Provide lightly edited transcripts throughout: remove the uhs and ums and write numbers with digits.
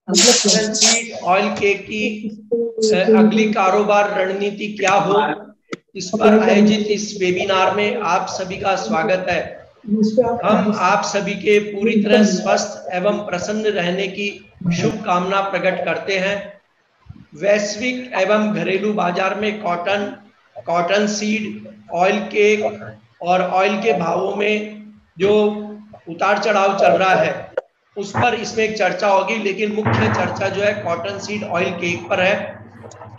Seed oil cake की अगली कारोबार रणनीति क्या हो, इस पर आयोजित इस वेबिनार में आप सभी का स्वागत है। हम आप सभी के पूरी तरह स्वस्थ एवं प्रसन्न रहने की शुभकामना प्रकट करते हैं। वैश्विक एवं घरेलू बाजार में कॉटन सीड, ऑयल केक और ऑयल के भावों में जो उतार चढ़ाव चल रहा है उस पर इसमें एक चर्चा होगी, लेकिन मुख्य चर्चा जो है कॉटन सीड ऑयल केक पर है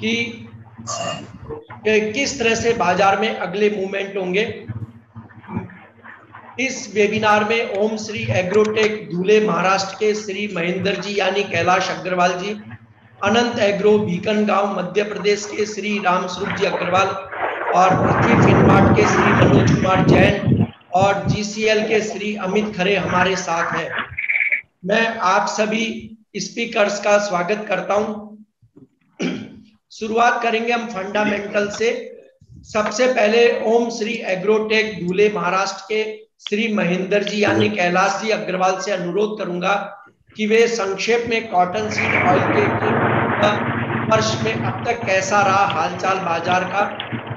कि किस तरह से बाजार में अगले मूवमेंट होंगे। इस वेबिनार में ओम श्री एग्रोटेक धुले महाराष्ट्र के श्री महेंद्र जी यानी कैलाश अग्रवाल जी, अनंत एग्रो बीकन गांव मध्य प्रदेश के श्री राम स्वरूप जी अग्रवाल और पृथ्वी फिनमार्ट के श्री मनोज कुमार जैन और जीसीएल के श्री अमित खरे हमारे साथ हैं। मैं आप सभी स्पीकर्स का स्वागत करता हूं। शुरुआत करेंगे हम फंडामेंटल से। सबसे पहले ओम श्री एग्रोटेक धुले महाराष्ट्र के श्री महेंद्र जी यानी कैलाश जी अग्रवाल से अनुरोध करूंगा कि वे संक्षेप में कॉटन सीड ऑयल के वर्ष में अब तक कैसा रहा हालचाल बाजार का,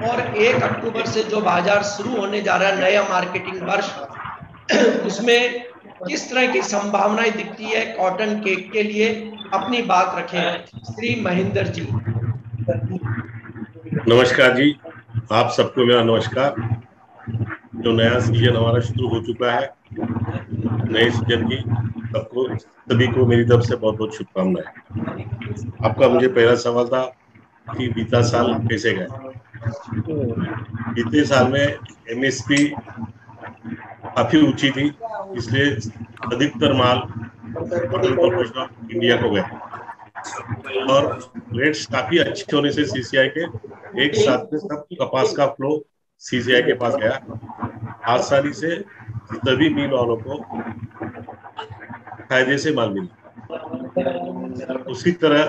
और 1 अक्टूबर से जो बाजार शुरू होने जा रहा है नया मार्केटिंग वर्ष, उसमें किस तरह की संभावनाएं दिखती है कॉटन केक के लिए, अपनी बात रखें। श्री महेंद्र जी। नमस्कार जी, आप सबको मेरा नमस्कार। जो नया सीजन हमारा शुरू हो चुका है, नए सीजन की सबको सभी को मेरी तरफ से बहुत बहुत शुभकामनाएं। आपका मुझे पहला सवाल था कि बीता साल कैसे गया। बीते साल में एमएसपी काफी ऊंची थी, इसलिए अधिकतर माल कॉटन कॉर्पोरेशन ऑफ इंडिया को गया और रेट्स काफी अच्छे होने से सीसीआई के एक साथ में सब कपास का फ्लो सीसीआई के पास गया। आसानी से सभी मिल वालों को फायदे से माल मिला। उसी तरह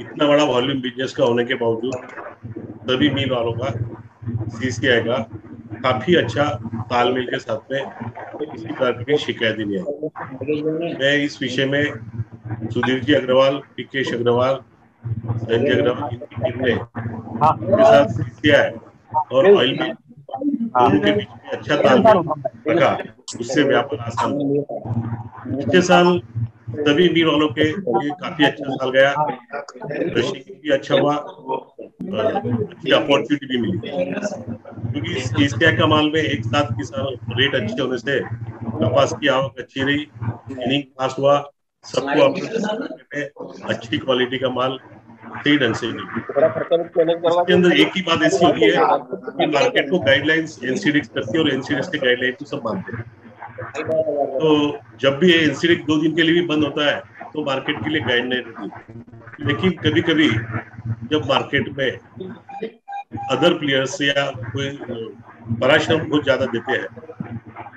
इतना बड़ा वॉल्यूम बिजनेस का होने के बावजूद सभी मिल वालों का सीसीआई का काफी अच्छा तालमेल के साथ में किसी प्रकार की शिकायत नहीं है। मैं इस विषय में सुधीर जी अग्रवाल, पीकेश अग्रवाल, संजय अग्रवाल, इनकी टीम ने इनके साथ सीसीआई और ऑयल मिल दोनों के बीच में अच्छा तालमेल रखा, उससे व्यापार आसान हुआ। पिछले साल सभी मिल वालों के लिए काफी अच्छा साल गया, कृषि भी अच्छा हुआ, अच्छी अपॉर्चुनिटी भी मिली क्योंकि सीसीआई का माल में एक साथ किसान रेट अच्छे होने से कपास की आवक अच्छी रही, इनिंग पास हुआ, सबको अपने अच्छी क्वालिटी का माल सही ढंग से मिली। इसके अंदर एक ही बात ऐसी होती है कि मार्केट को गाइडलाइंस एनसीडीएक्स करती है और एनसीडीएक्स के गाइडलाइन को सब मानते हैं। तो जब भी एनसीडीएक्स 2 दिन के लिए भी बंद होता है तो मार्केट के लिए गाइडलाइन रहती है। लेकिन कभी कभी जब मार्केट में अदर प्लेयर्स या कोई पराश्रम बहुत ज्यादा देते हैं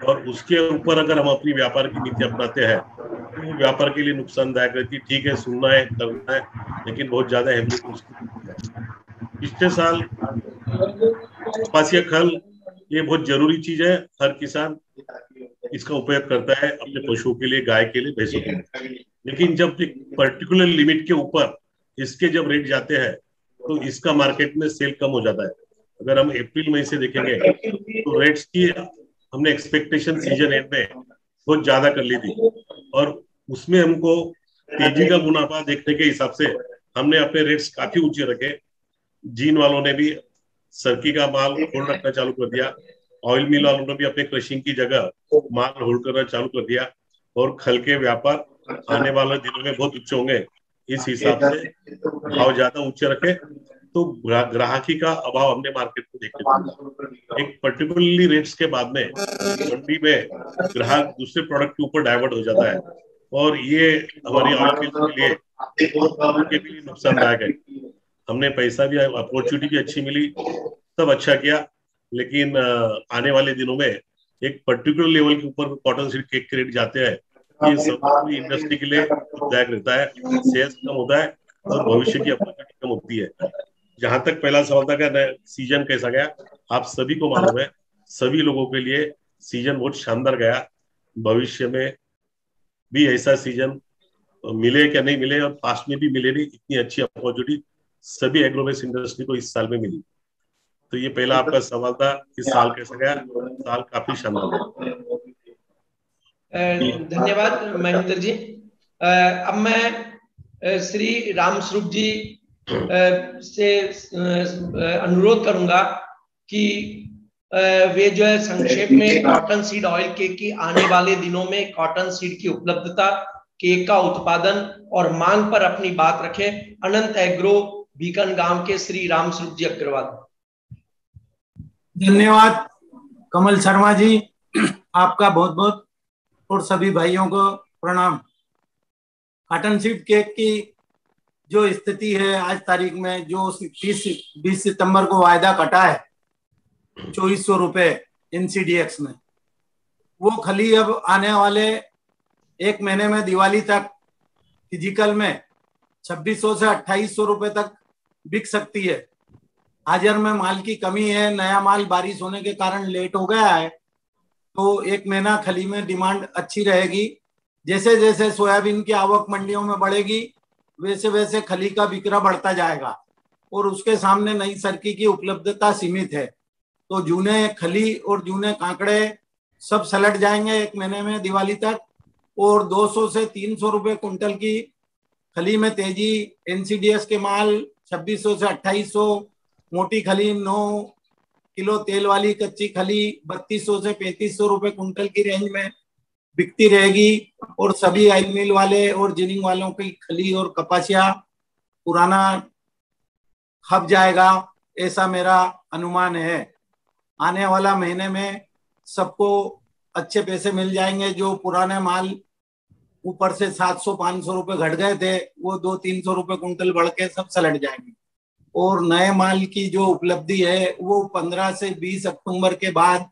और उसके ऊपर अगर हम अपनी व्यापार की नीति अपनाते हैं तो वो व्यापार के लिए नुकसानदायक रहती है। ठीक है, सुनना है, करना है, लेकिन बहुत ज्यादा हेमलेस उसकी। पिछले साल कपासिया खल ये बहुत जरूरी चीज है, हर किसान इसका उपयोग करता है अपने पशुओं के लिए, गाय के लिए, भैंसों के लिए। लेकिन जब एक पर्टिकुलर लिमिट के ऊपर इसके जब रेट जाते हैं तो इसका मार्केट में सेल कम हो जाता है। अगर हम अप्रैल मई से देखेंगे तो रेट्स की हमने एक्सपेक्टेशन सीजन एंड में बहुत ज्यादा कर ली थी और उसमें हमको तेजी का मुनाफा देखने के हिसाब से हमने अपने रेट्स काफी ऊंचे रखे। जीन वालों ने भी सर्की का माल होल्ड रखना चालू कर दिया, ऑयल मिल वालों ने भी अपने क्रशिंग की जगह माल होल्ड करना चालू कर दिया और खल के व्यापार आने वाले दिनों में बहुत उच्च होंगे, इस हिसाब से भाव ज्यादा ऊंचे रखे तो ग्राहकी का अभाव हमने मार्केट को देखने को मिला। एक पर्टिकुलरली रेट्स के बाद में मंडी में ग्राहक दूसरे प्रोडक्ट के ऊपर डाइवर्ट हो जाता है और ये हमारी ऑयल मिल के लिए नुकसानदायक है। हमने पैसा भी, अपॉर्चुनिटी भी अच्छी मिली, सब अच्छा किया, लेकिन आने वाले दिनों में एक पर्टिकुलर लेवल के ऊपर कॉटन सीड केक के रेट जाते हैं, ये पूरी इंडस्ट्री के लिए दुखदायक रहता है, सेल्स कम होता है और भविष्य की अपॉर्चुनिटी कम होती है। जहां तक पहला सवाल था कि सीजन कैसा गया, आप सभी को मालूम है सभी लोगों के लिए सीजन बहुत शानदार गया। भविष्य में भी ऐसा सीजन मिले क्या नहीं मिले, और पास्ट में भी मिले नहीं, इतनी अच्छी अपॉर्चुनिटी सभी एग्रोवेस्ट इंडस्ट्री को इस साल में मिली। तो ये पहला आपका सवाल था, इस साल कैसा गया। साल काफी शानदार गया। धन्यवाद महेंद्र जी। अब मैं श्री राम स्वरूप जी से अनुरोध करूंगा कि वे जो है संक्षेप में कॉटन सीड ऑयल केक की आने वाले दिनों में कॉटन सीड की उपलब्धता, केक का उत्पादन और मांग पर अपनी बात रखें। अनंत एग्रो बीकन गांव के श्री राम स्वरूप जी अग्रवाल। धन्यवाद कमल शर्मा जी, आपका बहुत बहुत, और सभी भाइयों को प्रणाम। कॉटन सीड केक की जो स्थिति है आज तारीख में, जो 20 सितंबर को वायदा कटा है 2400 रुपए NCDX में, वो खली अब आने वाले एक महीने में दिवाली तक फिजिकल में 2600 से 2800 रुपए तक बिक सकती है। हाजिर में माल की कमी है, नया माल बारिश होने के कारण लेट हो गया है, तो एक महीना खली में डिमांड अच्छी रहेगी। जैसे जैसे सोयाबीन की आवक मंडियों में बढ़ेगी वैसे वैसे खली का बिक्रा बढ़ता जाएगा, और उसके सामने नई सरकी की उपलब्धता सीमित है। तो जूने खली और जूने कांकड़े सब सलट जाएंगे एक महीने में दिवाली तक, और 200 से 300 रुपए कुंटल की खली में तेजी। NCDS के माल 2600 से 2800, मोटी खली 9 किलो तेल वाली कच्ची खली 3200 से 3500 रुपए कुंटल की रेंज में बिकती रहेगी। और सभी ऑयल मिल वाले और जिनिंग वालों की खली और कपासिया पुराना खप जाएगा, ऐसा मेरा अनुमान है। आने वाला महीने में सबको अच्छे पैसे मिल जाएंगे। जो पुराने माल ऊपर से 700-500 रुपए घट गए थे, वो 200-300 रुपए कुंटल बढ़ के सब सलट जाएंगे। और नए माल की जो उपलब्धि है वो 15 से 20 अक्टूबर के बाद,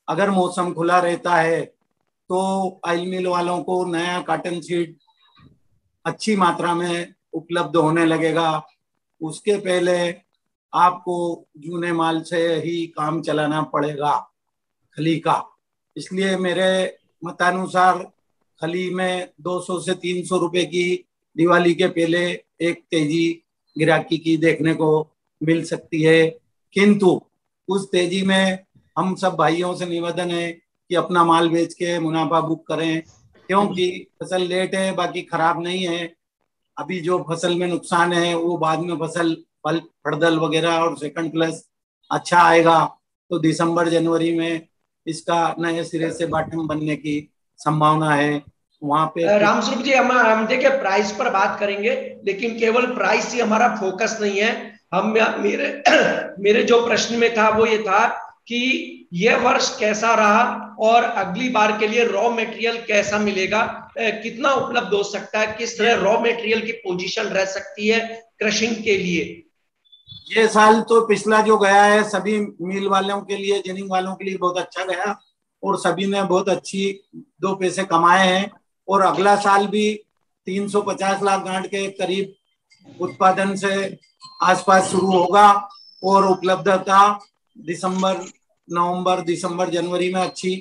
अगर मौसम खुला रहता है तो ऑयल मिल वालों को नया कॉटन सीड अच्छी मात्रा में उपलब्ध होने लगेगा। उसके पहले आपको जूने माल से ही काम चलाना पड़ेगा खली का। इसलिए मेरे मतानुसार खली में 200 से 300 रुपए की दिवाली के पहले एक तेजी गिराकी की देखने को मिल सकती है। किंतु उस तेजी में हम सब भाइयों से निवेदन है कि अपना माल बेच के मुनाफा बुक करें, क्योंकि फसल लेट है, बाकी खराब नहीं है। अभी जो फसल में नुकसान है वो बाद में फसल फल फड़दल वगैरह और सेकंड प्लस अच्छा आएगा, तो दिसंबर जनवरी में इसका नए सिरे से बॉटम बनने की संभावना है। वहां पे राम स्वरूप जी, हम देखिए प्राइस पर बात करेंगे, लेकिन केवल प्राइस ही हमारा फोकस नहीं है। हम मेरे जो प्रश्न में था वो ये था कि यह वर्ष कैसा रहा और अगली बार के लिए रॉ मटेरियल कैसा मिलेगा, कितना उपलब्ध हो सकता है, किस तरह रॉ मटेरियल की पोजीशन रह सकती है क्रशिंग के लिए। ये साल तो पिछला जो गया है सभी मिल वालों के लिए, जिनिंग वालों के लिए बहुत अच्छा गया, और सभी ने बहुत अच्छी 2 पैसे कमाए हैं। और अगला साल भी 350 लाख गांठ के करीब उत्पादन से आसपास शुरू होगा, और उपलब्धता नवंबर दिसंबर जनवरी में अच्छी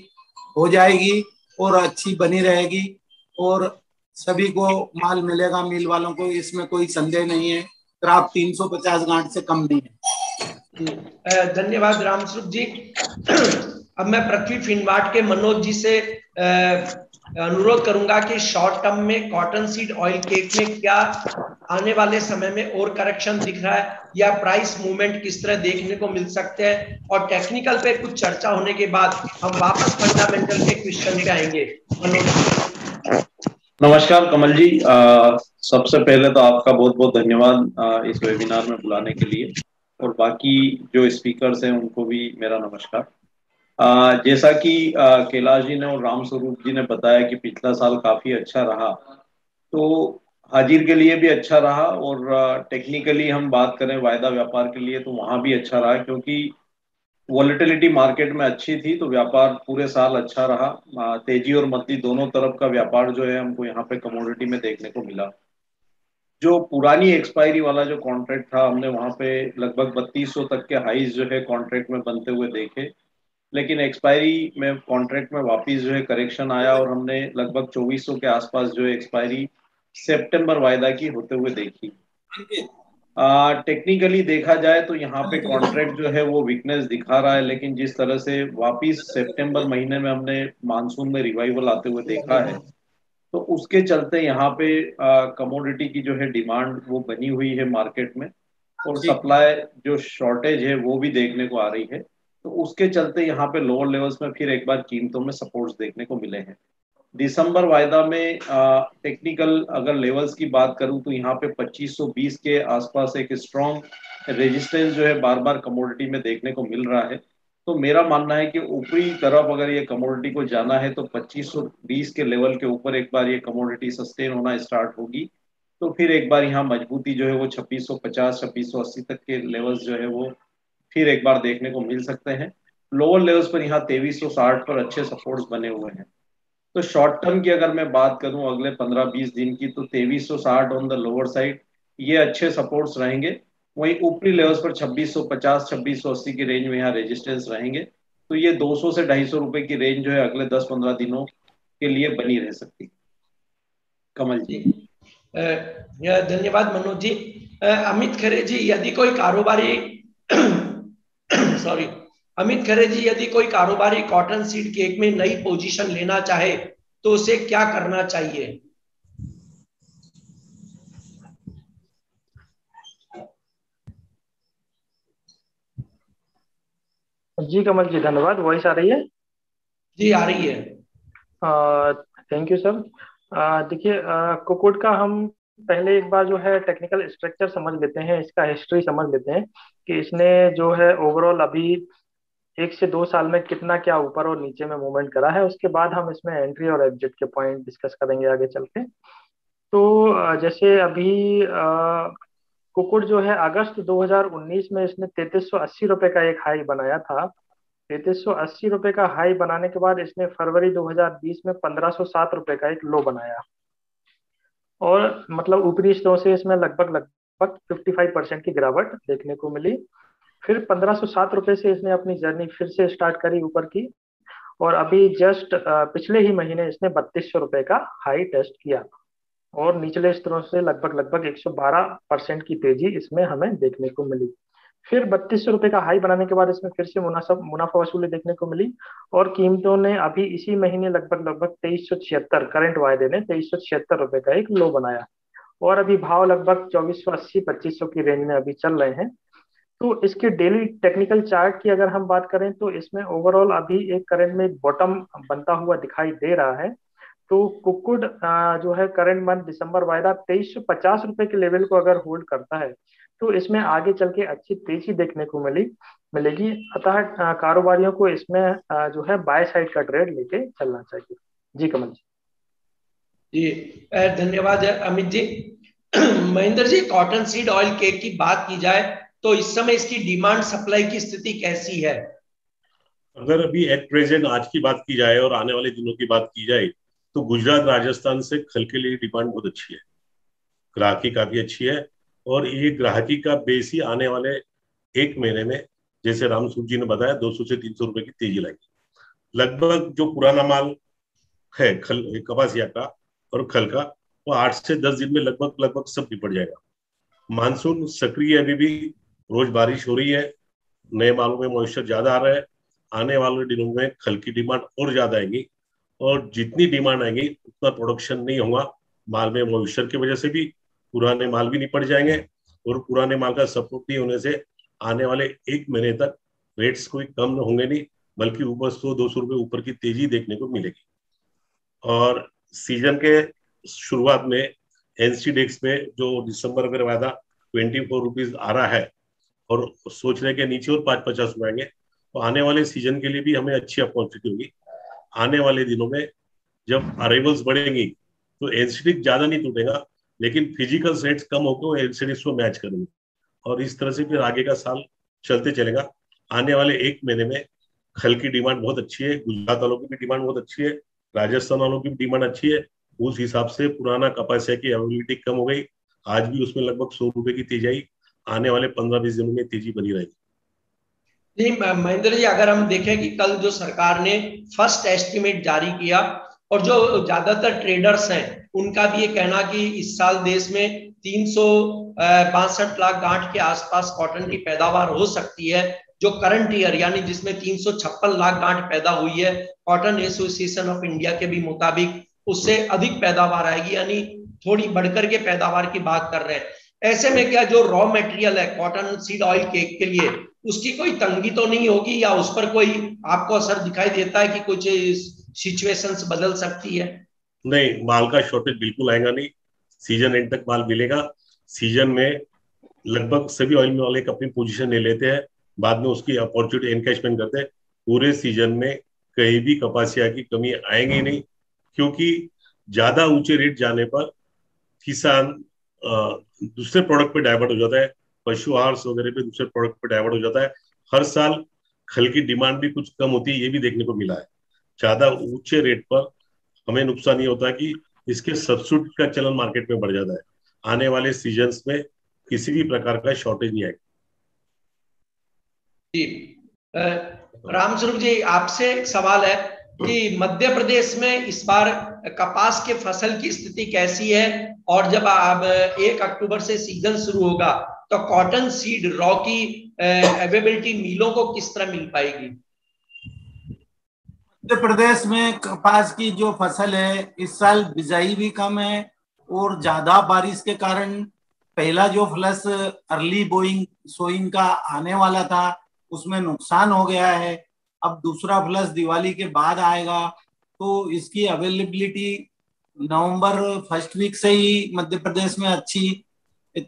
हो जाएगी और अच्छी बनी रहेगी, और सभी को माल मिलेगा मिल वालों को, इसमें कोई संदेह नहीं है। क्राफ्ट 350 गांठ से कम नहीं है। धन्यवाद राम स्वरूप जी। अब मैं पृथ्वी फिनवाट के मनोज जी से अनुरोध करूंगा कि शॉर्ट टर्म में कॉटन सीड ऑयल केक में क्या आने वाले समय में और करेक्शन दिख रहा है, या प्राइस मूवमेंट किस तरह देखने को मिल सकते हैं, और टेक्निकल पे कुछ चर्चा होने के बाद हम वापस फंडामेंटल के क्वेश्चन पे आएंगे। नमस्कार कमल जी, सबसे पहले तो आपका बहुत बहुत धन्यवाद इस वेबिनार में बुलाने के लिए, और बाकी जो स्पीकर्स हैं उनको भी मेरा नमस्कार। जैसा कि कैलाश जी ने और राम स्वरूप जी ने बताया कि पिछला साल काफी अच्छा रहा, तो हाजिर के लिए भी अच्छा रहा, और टेक्निकली हम बात करें वायदा व्यापार के लिए तो वहां भी अच्छा रहा, क्योंकि वॉलेटिलिटी मार्केट में अच्छी थी, तो व्यापार पूरे साल अच्छा रहा। तेजी और मंदी दोनों तरफ का व्यापार जो है हमको यहाँ पे कमोडिटी में देखने को मिला। जो पुरानी एक्सपायरी वाला जो कॉन्ट्रैक्ट था, हमने वहां पे लगभग 3200 तक के हाईज जो है कॉन्ट्रैक्ट में बनते हुए देखे, लेकिन एक्सपायरी में कॉन्ट्रैक्ट में वापस जो है करेक्शन आया, और हमने लगभग 2400 के आसपास जो है एक्सपायरी सितंबर वायदा की होते हुए देखी। टेक्निकली देखा जाए तो यहाँ पे कॉन्ट्रैक्ट जो है वो वीकनेस दिखा रहा है, लेकिन जिस तरह से वापिस सितंबर महीने में हमने मानसून में रिवाइवल आते हुए देखा है, तो उसके चलते यहाँ पे कमोडिटी की जो है डिमांड वो बनी हुई है मार्केट में, और सप्लाई जो शॉर्टेज है वो भी देखने को आ रही है। तो उसके चलते यहाँ पे लोअर लेवल्स में फिर एक बार कीमतों में सपोर्ट्स देखने को मिले हैं। दिसंबर वायदा में टेक्निकल अगर लेवल्स की बात करूं तो यहाँ पे 2520 के आसपास एक स्ट्रॉन्ग रेजिस्टेंस जो है बार बार कमोडिटी में देखने को मिल रहा है। तो मेरा मानना है कि ऊपरी तरफ अगर ये कमोडिटी को जाना है तो 2520 के लेवल के ऊपर एक बार ये कमोडिटी सस्टेन होना स्टार्ट होगी, तो फिर एक बार यहाँ मजबूती जो है वो 2650 2680 तक के लेवल्स जो है वो फिर एक बार देखने को मिल सकते हैं। लोअर लेवल्स पर यहाँ 2360 पर अच्छे सपोर्ट्स बने हुए हैं। तो शॉर्ट टर्म की अगर मैं बात करूं अगले 15-20 दिन की, तो 2360 ऑन द लोअर साइड ये अच्छे सपोर्ट्स रहेंगे। वहीं ऊपरी लेवल्स पर 2650 2680 की रेंज में यहाँ रेजिस्टेंस रहेंगे। तो ये 200 से 250 रुपए की रेंज जो है अगले 10-15 दिनों के लिए बनी रह सकती। कमल जी। धन्यवाद मनोज जी। अमित खरे जी, यदि कोई कारोबारी सॉरी अमित खरे जी, यदि कोई कारोबारी कॉटन सीड केक में नई पोजीशन लेना चाहे तो उसे क्या करना चाहिए? जी कमल जी, धन्यवाद। वॉइस आ रही है? जी आ रही है। Thank you sir. देखिए, कुकुट का हम पहले एक बार जो है टेक्निकल स्ट्रक्चर समझ लेते हैं, इसका हिस्ट्री समझ लेते हैं कि इसने जो है ओवरऑल अभी 1 से 2 साल में कितना क्या ऊपर और नीचे में मूवमेंट करा है। उसके बाद हम इसमें एंट्री और एग्जिट के पॉइंट डिस्कस करेंगे आगे चल के। तो जैसे अभी कुकुट जो है अगस्त 2019 में इसने 3380 रुपए का एक हाई बनाया था। 3380 रुपए का हाई बनाने के बाद इसने फरवरी 2020 में 1507 रुपए का एक लो बनाया, और मतलब ऊपरी स्तरों से इसमें लगभग 55% की गिरावट देखने को मिली। फिर 1507 रुपए से इसने अपनी जर्नी फिर से स्टार्ट करी ऊपर की, और अभी जस्ट पिछले ही महीने इसने 3200 रुपए का हाई टेस्ट किया, और निचले स्तरों से लगभग 112% की तेजी इसमें हमें देखने को मिली। फिर 3200 रुपए का हाई बनाने के बाद इसमें फिर से मुनाफा वसूली देखने को मिली, और कीमतों ने अभी इसी महीने लगभग 2376 करंट वायदे ने 2376 रुपए का एक लो बनाया, और अभी भाव लगभग 2480 2500 की रेंज में अभी चल रहे हैं। तो इसके डेली टेक्निकल चार्ट की अगर हम बात करें तो इसमें ओवरऑल अभी एक करंट में बॉटम बनता हुआ दिखाई दे रहा है। तो कुकुड जो है करंट मंथ दिसंबर वायदा 2350 रुपए के लेवल को अगर होल्ड करता है तो इसमें आगे चल के अच्छी तेजी देखने को मिलेगी। अतः कारोबारियों को इसमें जो है बाय साइड का ट्रेड लेके चलना चाहिए। जी कमल जी। धन्यवाद Amit ji. Mahendra ji, cotton seed oil cake की बात की जाए तो इस समय इसकी डिमांड सप्लाई की स्थिति कैसी है? अगर अभी एट प्रेजेंट आज की बात की जाए और आने वाले दिनों की बात की जाए तो गुजरात राजस्थान से खल के लिए डिमांड बहुत अच्छी है, ग्राहकी काफी अच्छी है, और ये ग्राहकी का बेस ही आने वाले 1 महीने में, जैसे रामसूख जी ने बताया, 200 से 300 रुपए की तेजी लाएगी। लगभग जो पुराना माल है खल कपासिया का और खल का, वो 8 से 10 दिन में लगभग सब निपट जाएगा। मानसून सक्रिय अभी भी, रोज बारिश हो रही है, नए मालों में मॉइस्चर ज्यादा आ रहा है। आने वाले दिनों में खल की डिमांड और ज्यादा आएगी, और जितनी डिमांड आएगी उतना प्रोडक्शन नहीं होगा माल में मॉइस्चर की वजह से भी। पुराने माल भी निपट जाएंगे, और पुराने माल का सपोर्ट नहीं होने से आने वाले 1 महीने तक रेट्स कोई कम होंगे नहीं, बल्कि ऊपर 100-200 रुपए ऊपर की तेजी देखने को मिलेगी। और सीजन के शुरुआत में एनसीडेक्स में जो दिसंबर में वायदा 24 रुपीज आ रहा है, और सोच रहे के नीचे और 5-50 रुपए आएंगे, तो आने वाले सीजन के लिए भी हमें अच्छी अपॉर्चुनिटी होगी। आने वाले दिनों में जब अराइवल्स बढ़ेंगी तो एनसीडेक्स ज्यादा नहीं टूटेगा, लेकिन फिजिकल सेट्स कम होकर वो एनसीडेक्स को मैच करेंगे, और इस तरह से फिर आगे का साल चलते चलेगा। आने वाले 1 महीने में खल की डिमांड बहुत अच्छी है, गुजरात वालों की भी डिमांड बहुत अच्छी है, राजस्थान वालों की भी डिमांड अच्छी है। उस हिसाब से पुराना कपासिया की अवेलेबिलिटी कम हो गई, आज भी उसमें लगभग 100 रुपए की तेजी आई। आने वाले 15-20 दिनों में तेजी बनी रहेगी। जी महेंद्र जी, अगर हम देखें कि कल जो सरकार ने फर्स्ट एस्टिमेट जारी किया, और जो ज्यादातर ट्रेडर्स हैं उनका भी ये कहना कि इस साल देश में 362 लाख गांठ के आसपास कॉटन की पैदावार हो सकती है, जो करंट ईयर यानी जिसमें 356 लाख गांठ पैदा हुई है, कॉटन एसोसिएशन ऑफ इंडिया के भी मुताबिक उससे अधिक पैदावार आएगी, यानी थोड़ी बढ़कर के पैदावार की बात कर रहे हैं। ऐसे में क्या जो रॉ मटेरियल है कॉटन सीड ऑयल केक के लिए, उसकी कोई तंगी तो नहीं होगी, या उस पर कोई आपको असर दिखाई देता है कि कुछ सिचुएशंस बदल सकती है? नहीं, माल का शॉर्टेज बिल्कुल आएगा नहीं। सीजन एंड तक माल मिलेगा। सीजन में लगभग सभी ऑयल मिल वाले अपनी पोजीशन ले लेते हैं, बाद में उसकी अपॉर्चुनिटी एनकैशमेंट करते हैं। पूरे सीजन में कहीं भी कपासिया की कमी आएगी नहीं, क्योंकि ज्यादा ऊंचे रेट जाने पर किसान दूसरे प्रोडक्ट पे डाइवर्ट हो जाता है, पशु आहार वगैरह पे दूसरे प्रोडक्ट पे डाइवर्ट हो जाता है। हर साल खल की डिमांड भी कुछ कम होती है, ये भी देखने को मिला है। ज्यादा ऊंचे रेट पर हमें नुकसान ये होता है कि इसके सब्सिट्यूट का चलन मार्केट में बढ़ जाता है। आने वाले सीजन्स में किसी भी प्रकार का शॉर्टेज नहीं आएगा। जी, रामस्वरूप जी, आपसे एक सवाल है कि मध्य प्रदेश में इस बार कपास के फसल की स्थिति कैसी है, और जब अब 1 अक्टूबर से सीजन शुरू होगा तो कॉटन सीड रॉ की अवेलेबिलिटी मिलों को किस तरह मिल पाएगी? मध्य प्रदेश में कपास की जो फसल है इस साल बिजाई भी कम है, और ज्यादा बारिश के कारण पहला जो फ्लस अर्ली बोइंग सोइंग का आने वाला था उसमें नुकसान हो गया है। अब दूसरा फ्लस दिवाली के बाद आएगा, तो इसकी अवेलेबिलिटी नवंबर फर्स्ट वीक से ही मध्य प्रदेश में अच्छी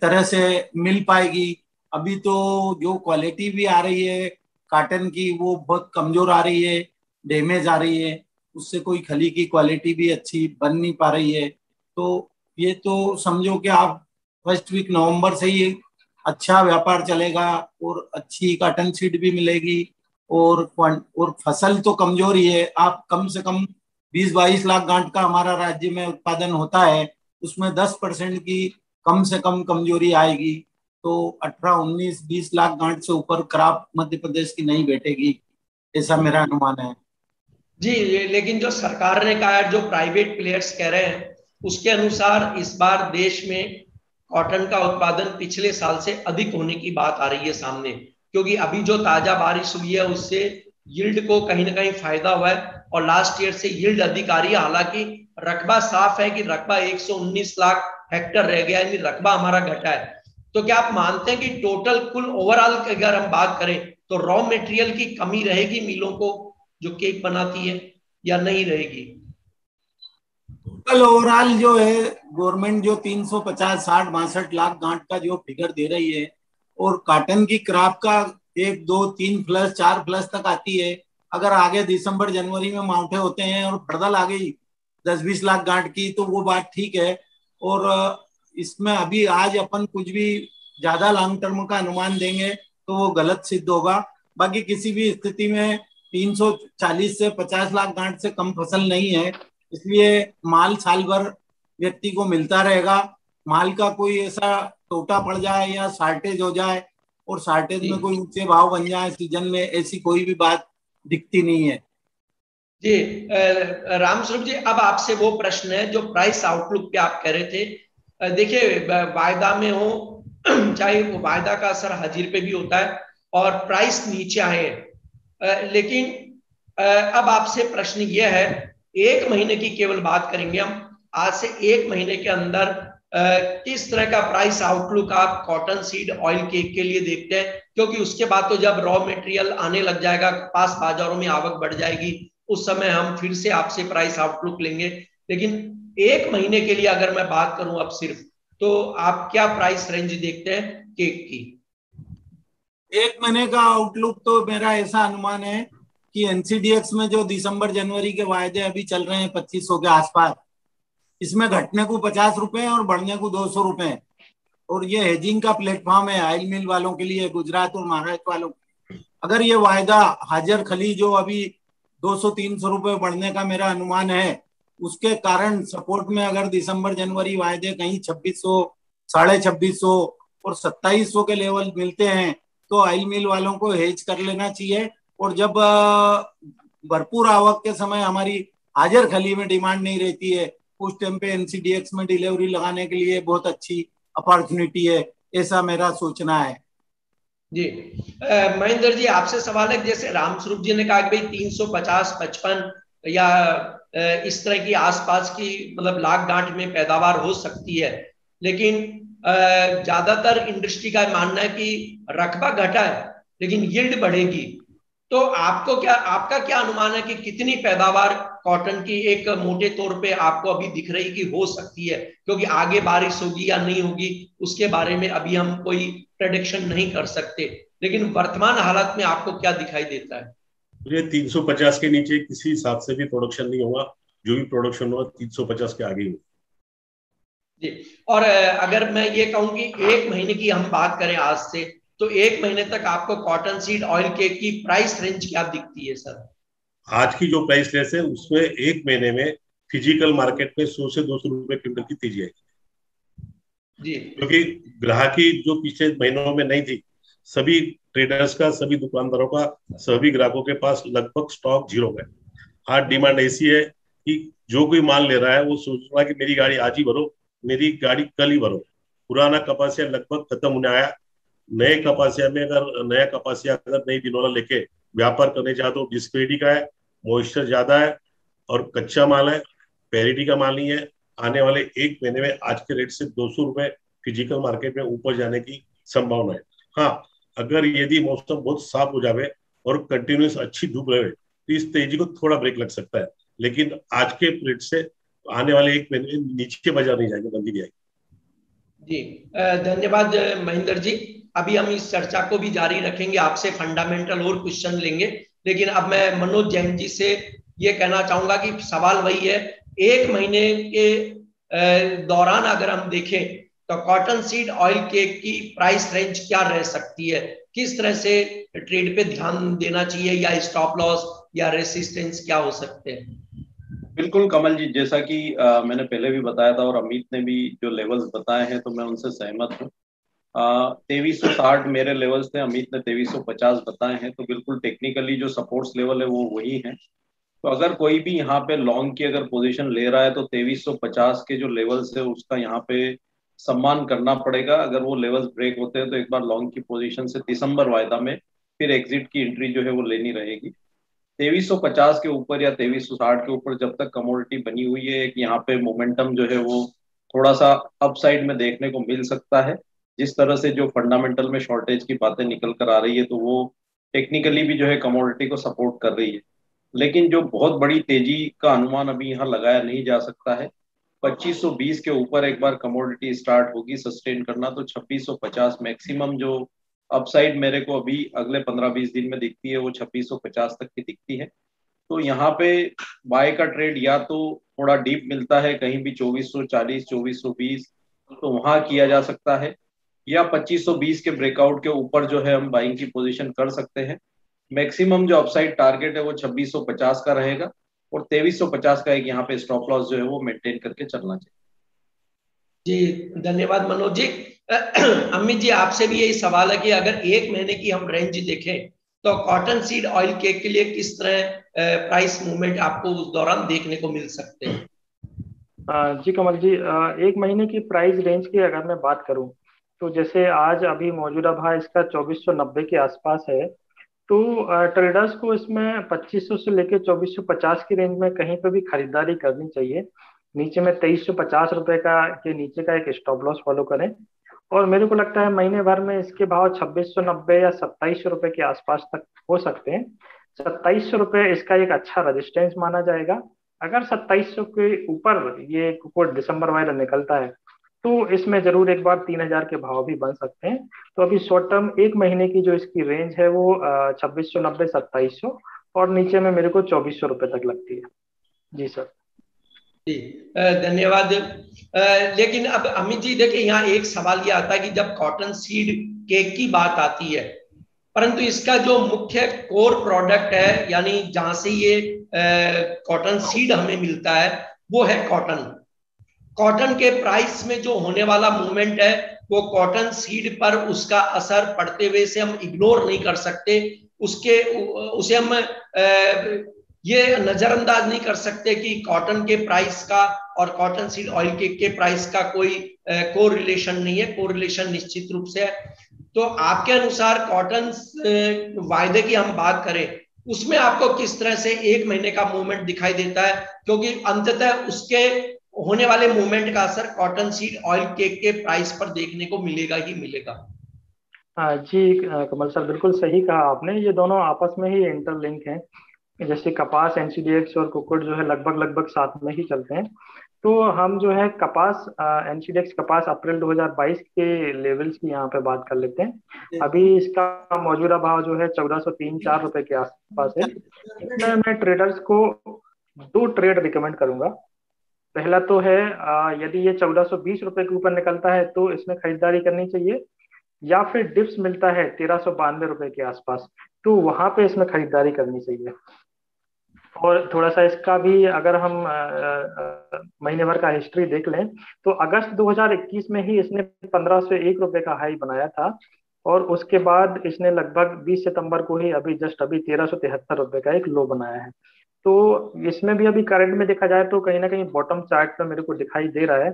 तरह से मिल पाएगी। अभी तो जो क्वालिटी भी आ रही है कॉटन की वो बहुत कमजोर आ रही है, डैमेज आ रही है, उससे कोई खली की क्वालिटी भी अच्छी बन नहीं पा रही है। तो ये तो समझो कि आप फर्स्ट वीक नवंबर से ही अच्छा व्यापार चलेगा और अच्छी कॉटन सीड भी मिलेगी, और फसल तो कमजोर ही है। आप कम से कम 20-22 लाख गांठ का हमारा राज्य में उत्पादन होता है, उसमें 10% की कम से कम कमजोरी आएगी, तो 18-19-20 लाख गांठ से ऊपर क्रॉप मध्य प्रदेश की नहीं बैठेगी, ऐसा मेरा अनुमान है। जी, लेकिन जो सरकार ने कहा है, जो प्राइवेट प्लेयर्स कह रहे हैं, उसके अनुसार इस बार देश में कॉटन का उत्पादन पिछले साल से अधिक होने की बात आ रही है सामने, क्योंकि अभी जो ताजा बारिश हुई है उससे यील्ड को कहीं ना कहीं फायदा हुआ है, और लास्ट ईयर से यील्ड अधिक आ रही है। हालांकि रकबा साफ है कि रकबा 119 लाख हेक्टर रह गया, यानी रकबा हमारा घटा है। तो क्या आप मानते हैं कि टोटल कुल ओवरऑल अगर हम बात करें तो रॉ मटेरियल की कमी रहेगी मिलों को जो केक बनाती है, या नहीं रहेगी? टोटल ओवरऑल जो है गवर्नमेंट जो 350, 60, 62 लाख गांठ का जो फिगर दे रही है, और कॉटन की क्रॉप का 1, 2, 3 प्लस 4 प्लस तक आती है। अगर आगे दिसंबर जनवरी में मावठे होते हैं और फड़दल आ गई 10-20 लाख गांठ की, तो वो बात ठीक है। और इसमें अभी आज अपन कुछ भी ज्यादा लॉन्ग टर्म का अनुमान देंगे तो वो गलत सिद्ध होगा। बाकी किसी भी स्थिति में 340 से 50 लाख गांठ से कम फसल नहीं है, इसलिए माल साल भर व्यक्ति को मिलता रहेगा। माल का कोई ऐसा टोटा पड़ जाए या शार्टेज हो जाए और शार्टेज में कोई ऊंचे भाव बन जाए सीजन में, ऐसी कोई भी बात दिखती नहीं है। जी, रामस्वरूप जी, अब आपसे वो प्रश्न है जो प्राइस आउटलुक पे आप कह रहे थे। देखिए, वायदा में हो चाहे वो वायदा का असर हाजिर पे भी होता है और प्राइस नीचे आए, लेकिन अब आपसे प्रश्न ये है, 1 महीने की केवल बात करेंगे हम, आज से 1 महीने के अंदर किस तरह का प्राइस आउटलुक आप कॉटन सीड ऑयल केक के लिए देखते हैं? क्योंकि उसके बाद तो जब रॉ मटेरियल आने लग जाएगा, कपास बाजारों में आवक बढ़ जाएगी, उस समय हम फिर से आपसे प्राइस आउटलुक लेंगे। लेकिन 1 महीने के लिए अगर मैं बात करूं अब सिर्फ, तो आप क्या प्राइस रेंज देखते हैं केक की? 1 महीने का आउटलुक तो मेरा ऐसा अनुमान है कि एनसीडीएक्स में जो दिसंबर जनवरी के वायदे अभी चल रहे हैं 2500 के आसपास, इसमें घटने को 50 रुपए और बढ़ने को 200 रुपए, और ये हेजिंग का प्लेटफॉर्म है ऑयल मिल वालों के लिए, गुजरात और महाराष्ट्र वालों के। अगर ये वायदा हाजिर खली जो अभी 200-300 रुपए बढ़ने का मेरा अनुमान है, उसके कारण सपोर्ट में अगर दिसंबर जनवरी वायदे कहीं 2600, 2650 और 2700 के लेवल मिलते हैं तो ऑयल मिल वालों को हेज कर लेना चाहिए। और जब भरपूर आवक के समय हमारी हाजिर खली में डिमांड नहीं रहती है उस टाइम पे NCDX में डिलीवरी लगाने के लिए बहुत अच्छी अपॉर्चुनिटी है, ऐसा मेरा सोचना है। जी महेंद्र जी, आपसे सवाल है, जैसे रामस्वरूप जी ने कहा कि भाई 350, 55 या इस तरह की आसपास की मतलब लाख गांठ में पैदावार हो सकती है, लेकिन ज्यादातर इंडस्ट्री का मानना है कि रकबा घटा है लेकिन यील्ड बढ़ेगी। तो आपका क्या अनुमान है कि कितनी पैदावार कॉटन की एक मोटे तौर पे आपको अभी दिख रही कि हो सकती है, क्योंकि आगे बारिश होगी या नहीं होगी उसके बारे में अभी हम कोई प्रेडिक्शन नहीं कर सकते, लेकिन वर्तमान हालत में आपको क्या दिखाई देता है? मुझे 350 के नीचे किसी हिसाब से भी प्रोडक्शन नहीं होगा, जो भी प्रोडक्शन होगा 350 के आगे ही। जी, और अगर मैं ये कहूँ कि एक महीने की हम बात करें आज से, तो एक महीने तक आपको कॉटन सीड ऑयल केक की प्राइस रेंज क्या दिखती है सर? आज की जो प्राइस रेंज है उसमें एक महीने में फिजिकल मार्केट में 100 से 200 रुपए क्विंटल की तेजी आएगी जी, क्योंकि ग्राहकी जो पिछले महीनों में नहीं थी, सभी ट्रेडर्स का, सभी दुकानदारों का, सभी ग्राहकों के पास लगभग स्टॉक जीरो है। आज डिमांड ऐसी है कि जो कोई माल ले रहा है वो सोच रहा है कि मेरी गाड़ी आज ही भरो, मेरी गाड़ी कल ही भरो। पुराना कपासिया लगभग खत्म होने आया। नए कपासिया में अगर नया कपासिया अगर नई दिनोला लेके व्यापार करने चाहे तो डिस्पेरिटी का है, मॉइस्चर ज्यादा है और कच्चा माल है, पेरिटी का माल नहीं है। आने वाले एक महीने में आज के रेट से 200 रुपए फिजिकल मार्केट में ऊपर जाने की संभावना है। हाँ, अगर यदि मौसम बहुत साफ हो जाए और कंटिन्यूस अच्छी धूप रहे तो इस तेजी को थोड़ा ब्रेक लग सकता है, लेकिन आज के रेट से आने वाले एक महीने में नीचे बाजार नहीं जाएंगे, बंदी जाएगी। जी धन्यवाद महेंद्र जी। अभी हम इस चर्चा को भी जारी रखेंगे, आपसे फंडामेंटल और क्वेश्चन लेंगे, लेकिन अब मैं मनोज जैन जी से ये कहना चाहूंगा कि सवाल वही है, एक महीने के दौरान अगर हम देखें तो कॉटन सीड ऑयल केक की प्राइस रेंज क्या रह सकती है, किस तरह से ट्रेड पे ध्यान देना चाहिए, या स्टॉप लॉस या रेसिस्टेंस क्या हो सकते हैं? बिल्कुल कमल जी, जैसा कि मैंने पहले भी बताया था और अमित ने भी जो लेवल्स बताए हैं तो मैं उनसे सहमत हूँ। 2360 मेरे लेवल्स थे, अमित ने 2350 बताए हैं, तो बिल्कुल टेक्निकली जो सपोर्ट्स लेवल है वो वही है। तो अगर कोई भी यहाँ पे लॉन्ग की अगर पोजीशन ले रहा है तो 2350 के जो लेवल्स है उसका यहाँ पे सम्मान करना पड़ेगा। अगर वो लेवल्स ब्रेक होते हैं तो एक बार लॉन्ग की पोजीशन से दिसंबर वायदा में फिर एग्जिट की एंट्री जो है वो लेनी रहेगी। 2350 के ऊपर या 2360 के ऊपर जब तक कमोडिटी बनी हुई है, एक यहाँ पे मोमेंटम जो है वो थोड़ा सा अपसाइड में देखने को मिल सकता है। जिस तरह से जो फंडामेंटल में शॉर्टेज की बातें निकल कर आ रही है तो वो टेक्निकली भी जो है कमोडिटी को सपोर्ट कर रही है, लेकिन जो बहुत बड़ी तेजी का अनुमान अभी यहाँ लगाया नहीं जा सकता है। 2520 के ऊपर एक बार कमोडिटी स्टार्ट होगी सस्टेन करना तो 2650 मैक्सिमम जो अपसाइड मेरे को अभी अगले 15-20 दिन में दिखती है वो 2650 तक की दिखती है। तो यहाँ पे बाय का ट्रेड या तो थोड़ा डीप मिलता है कहीं भी 2440 2420 तो वहां किया जा सकता है, या 2520 के ब्रेकआउट के ऊपर जो है हम बाइंग की पोजीशन कर सकते हैं। मैक्सिमम जो अपसाइड टारगेट है वो 2650 का रहेगा और 2350 का एक यहाँ पे स्टॉप लॉस जो है वो मेंटेन करके चलना चाहिए। जी धन्यवाद मनोज जी। अमित जी, आपसे भी यही सवाल है कि अगर एक महीने की हम रेंज देखें तो कॉटन सीड ऑयल केक के लिए किस तरह प्राइस मूवमेंट आपको उस दौरान देखने को मिल सकते हैं? जी कमल जी, एक महीने की प्राइस रेंज की अगर मैं बात करूं तो जैसे आज अभी मौजूदा भाव इसका 2490 के आसपास है, तो ट्रेडर्स को इसमें 2500 से लेकर 2450 की रेंज में कहीं पर भी खरीदारी करनी चाहिए। नीचे में 2350 रुपए का के नीचे का एक स्टॉप लॉस फॉलो करें, और मेरे को लगता है महीने भर में इसके भाव 2690 या 2700 रुपए के आसपास तक हो सकते हैं। 2700 रुपए इसका एक अच्छा रेजिस्टेंस माना जाएगा। अगर 2700 के ऊपर ये कोई दिसंबर वाला निकलता है तो इसमें जरूर एक बार 3000 के भाव भी बन सकते हैं। तो अभी शॉर्ट टर्म एक महीने की जो इसकी रेंज है वो 2690 2700 और नीचे में मेरे को 2400 रुपए तक लगती है। जी सर। जी धन्यवाद। लेकिन अब अमित जी देखिए, यहाँ एक सवाल ये आता है कि जब कॉटन सीड केक की बात आती है, परंतु इसका जो मुख्य कोर प्रोडक्ट है, यानी जहां से ये कॉटन सीड हमें मिलता है, वो है कॉटन। कॉटन के प्राइस में जो होने वाला मूवमेंट है वो कॉटन सीड पर उसका असर पड़ते हुए से हम इग्नोर नहीं कर सकते। उसे हम ये नजरअंदाज नहीं कर सकते कि कॉटन के प्राइस का और कॉटन सीड ऑयल केक के प्राइस का कोई कोरिलेशन नहीं है, कोरिलेशन निश्चित रूप से है। तो आपके अनुसार कॉटन वायदे की हम बात करें, उसमें आपको किस तरह से एक महीने का मूवमेंट दिखाई देता है, क्योंकि अंततः उसके होने वाले मूवमेंट का असर कॉटन सीड ऑयल केक के प्राइस पर देखने को मिलेगा ही मिलेगा। जी कमल सर, बिल्कुल सही कहा आपने। ये दोनों आपस में ही इंटरलिंक हैं। जैसे कपास, एनसीडीएक्स और कुकुट जो है लगभग लगभग साथ में ही चलते हैं। तो हम जो है कपास, एनसीडीएक्स कपास अप्रैल 2022 के लेवल्स की यहाँ पे बात कर लेते हैं। अभी इसका मौजूदा भाव जो है 1403-4 रुपए के आसपास है। इसमें मैं ट्रेडर्स को 2 ट्रेड रिकमेंड करूंगा। पहला तो है यदि ये 1420 रुपए के ऊपर निकलता है तो इसमें खरीदारी करनी चाहिए, या फिर डिप्स मिलता है 1392 रुपए के आसपास तो वहां पे इसमें खरीदारी करनी चाहिए। और थोड़ा सा इसका भी अगर हम महीने भर का हिस्ट्री देख लें तो अगस्त 2021 में ही इसने 1501 रुपए का हाई बनाया था, और उसके बाद इसने लगभग 20 सितंबर को ही जस्ट अभी 1373 रुपए का एक लो बनाया है। तो इसमें भी अभी करंट में देखा जाए तो कहीं ना कहीं बॉटम चार्ट पे मेरे को दिखाई दे रहा है।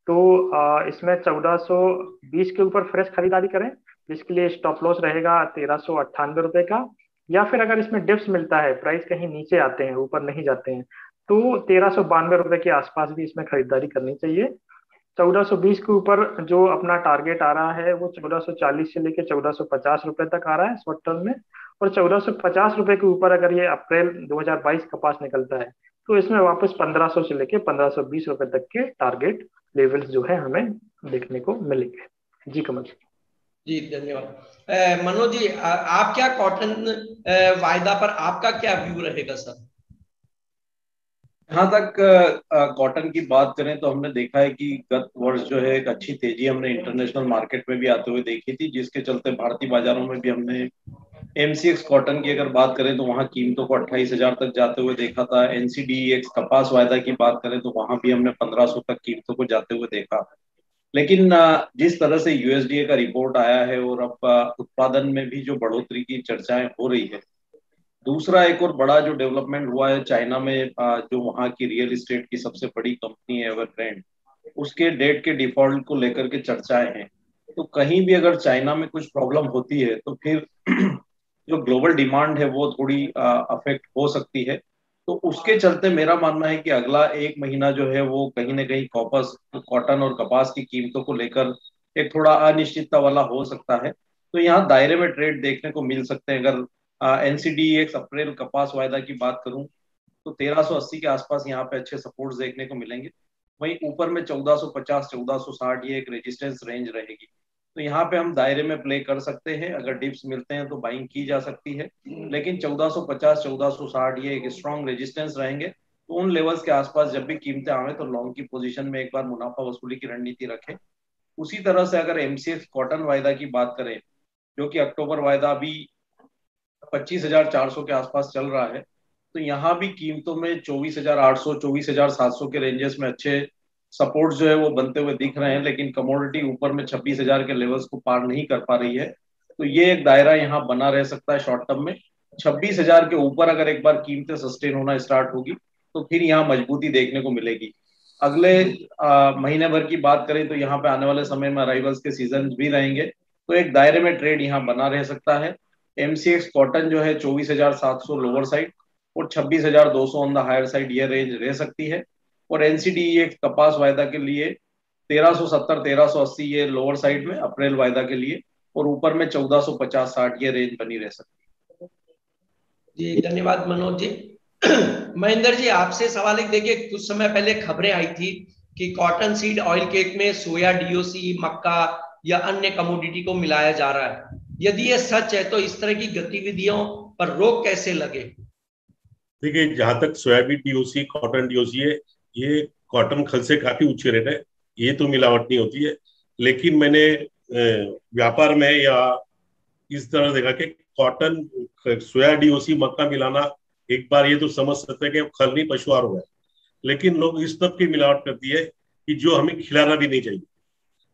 तो इसमें 1420 के ऊपर फ्रेश खरीदारी करें, जिसके लिए स्टॉप लॉस रहेगा 1398 रुपए का। या फिर अगर इसमें डिप्स मिलता है, प्राइस कहीं नीचे आते हैं, ऊपर नहीं जाते हैं, तो 1392 रुपए के आसपास भी इसमें खरीदारी करनी चाहिए। 1420 के ऊपर जो अपना टारगेट आ रहा है वो 1440 से लेकर 1450 रुपए तक आ रहा है शॉर्ट टर्म में। और 1450 रुपए के ऊपर अगर ये अप्रैल 2022 कपास निकलता है तो इसमें वापस 1500 से लेकर 1520 रुपए तक के टारगेट लेवल्स जो है हमें देखने को मिलेंगे। जी कमल जी, धन्यवाद। मनोज जी, आप क्या कॉटन वायदा पर आपका क्या व्यू रहेगा सर? जहाँ तक कॉटन की बात करें तो हमने देखा है कि गत वर्ष जो है एक अच्छी तेजी हमने इंटरनेशनल मार्केट में भी आते हुए देखी थी, जिसके चलते भारतीय बाजारों में भी हमने एमसीएक्स कॉटन की अगर बात करें तो वहां कीमतों को 28,000 तक जाते हुए देखा था। एनसीडीएक्स कपास वायदा की बात करें तो वहां भी हमने 1500 तक कीमतों को जाते हुए देखा। लेकिन जिस तरह से यूएसडीए का रिपोर्ट आया है और अब उत्पादन में भी जो बढ़ोतरी की चर्चाएं हो रही है, दूसरा एक और बड़ा जो डेवलपमेंट हुआ है चाइना में, जो वहाँ की रियल एस्टेट की सबसे बड़ी कंपनी है एवरग्रैंड, उसके डेट के डिफॉल्ट को लेकर के चर्चाएं हैं। तो कहीं भी अगर चाइना में कुछ प्रॉब्लम होती है तो फिर जो ग्लोबल डिमांड है वो थोड़ी अफेक्ट हो सकती है। तो उसके चलते मेरा मानना है कि अगला एक महीना जो है वो कहीं ना कहीं कॉटन और कपास की कीमतों को लेकर एक थोड़ा अनिश्चितता वाला हो सकता है। तो यहाँ दायरे में ट्रेड देखने को मिल सकते हैं। अगर एनसीडीएक्स अप्रैल कपास वायदा की बात करूं तो 1380 के आसपास यहाँ पे अच्छे सपोर्ट्स देखने को मिलेंगे। वहीं ऊपर में 1450 1460 ये एक रेजिस्टेंस रेंज रहेगी। तो यहाँ पे हम दायरे में प्ले कर सकते हैं। अगर डिप्स मिलते हैं तो बाइंग की जा सकती है, लेकिन 1450 1460 ये एक स्ट्रॉन्ग रेजिस्टेंस रहेंगे। तो उन लेवल्स के आसपास जब भी कीमतें आवे तो लॉन्ग की पोजीशन में एक बार मुनाफा वसूली की रणनीति रखें। उसी तरह से अगर एमसीएक्स कॉटन वायदा की बात करें, जो कि अक्टूबर वायदा अभी 25,400 के आसपास चल रहा है, तो यहाँ भी कीमतों में 24,800 24,700 के रेंजेस में अच्छे सपोर्ट जो है वो बनते हुए दिख रहे हैं। लेकिन कमोडिटी ऊपर में 26,000 के लेवल्स को पार नहीं कर पा रही है। तो ये एक दायरा यहाँ बना रह सकता है शॉर्ट टर्म में। 26,000 के ऊपर अगर एक बार कीमतें सस्टेन होना स्टार्ट होगी तो फिर यहाँ मजबूती देखने को मिलेगी। अगले महीने भर की बात करें तो यहाँ पे आने वाले समय में अराइवल्स के सीजन भी रहेंगे। तो एक दायरे में ट्रेड यहाँ बना रह सकता है। एमसीएक्स कॉटन जो है 24,700 लोअर साइड और 26,200 ऑन द हायर साइड ये रेंज रह सकती है। और एनसीडीएक्स कपास वायदा के लिए 1370 1380 ये लोअर साइड में अप्रैल वायदा के लिए, और ऊपर में 1450-60 ये रेंज बनी रह सकती है। जी, धन्यवाद मनोज जी। महेंद्र जी, आपसे सवाल एक, देखिए कुछ समय पहले खबरें आई थी कि कॉटन सीड ऑयल केक में सोया, डीओसी, मक्का या अन्य कमोडिटी को मिलाया जा रहा है। यदि ये सच है तो इस तरह की गतिविधियों पर रोक कैसे लगे? देखिए, जहां तक सोयाबीन डीओसी, कॉटन डीओसी है, ये कॉटन खल से काफी ऊंचे रेट है, ये तो मिलावट नहीं होती है। लेकिन मैंने व्यापार में या इस तरह देखा कि कॉटन, सोया, डीओसी, मक्का मिलाना, एक बार ये तो समझ सकते हैं कि खल नहीं पशुआर हुआ है, लेकिन लोग इस तब की मिलावट करती है कि जो हमें खिलाना भी नहीं चाहिए।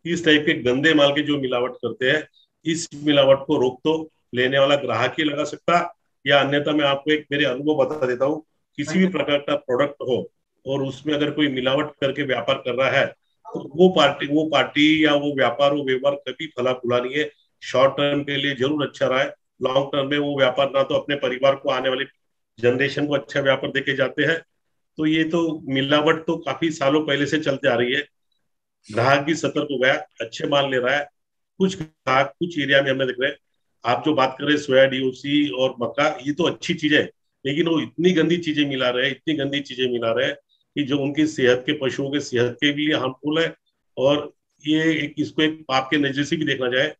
इस टाइप के गंदे माल के जो मिलावट करते हैं, इस मिलावट को रोक तो लेने वाला ग्राहक ही लगा सकता, या अन्यथा मैं आपको एक मेरे अनुभव बता देता हूँ। किसी भी प्रकार का प्रोडक्ट हो और उसमें अगर कोई मिलावट करके व्यापार कर रहा है तो वो पार्टी या वो व्यवहार कभी फला फूला नहीं है। शॉर्ट टर्म के लिए जरूर अच्छा रहा है, लॉन्ग टर्म में वो व्यापार ना तो अपने परिवार को, आने वाली जनरेशन को अच्छा व्यापार देके जाते हैं। तो ये तो मिलावट तो काफी सालों पहले से चलते आ रही है। ग्राहक भी सतर्क हो गया, अच्छे माल ले रहा है। कुछ ग्राहक कुछ एरिया में हमने देख रहे हैं, आप जो बात कर रहे हैं सोया डीओसी और मक्का, ये तो अच्छी चीज है, लेकिन वो इतनी गंदी चीजें मिला रहे हैं, इतनी गंदी चीजें मिला रहे हैं कि जो उनकी सेहत के, पशुओं के सेहत के लिए हार्मफुल है। और ये इसको एक पाप के नजर से भी देखना जाए।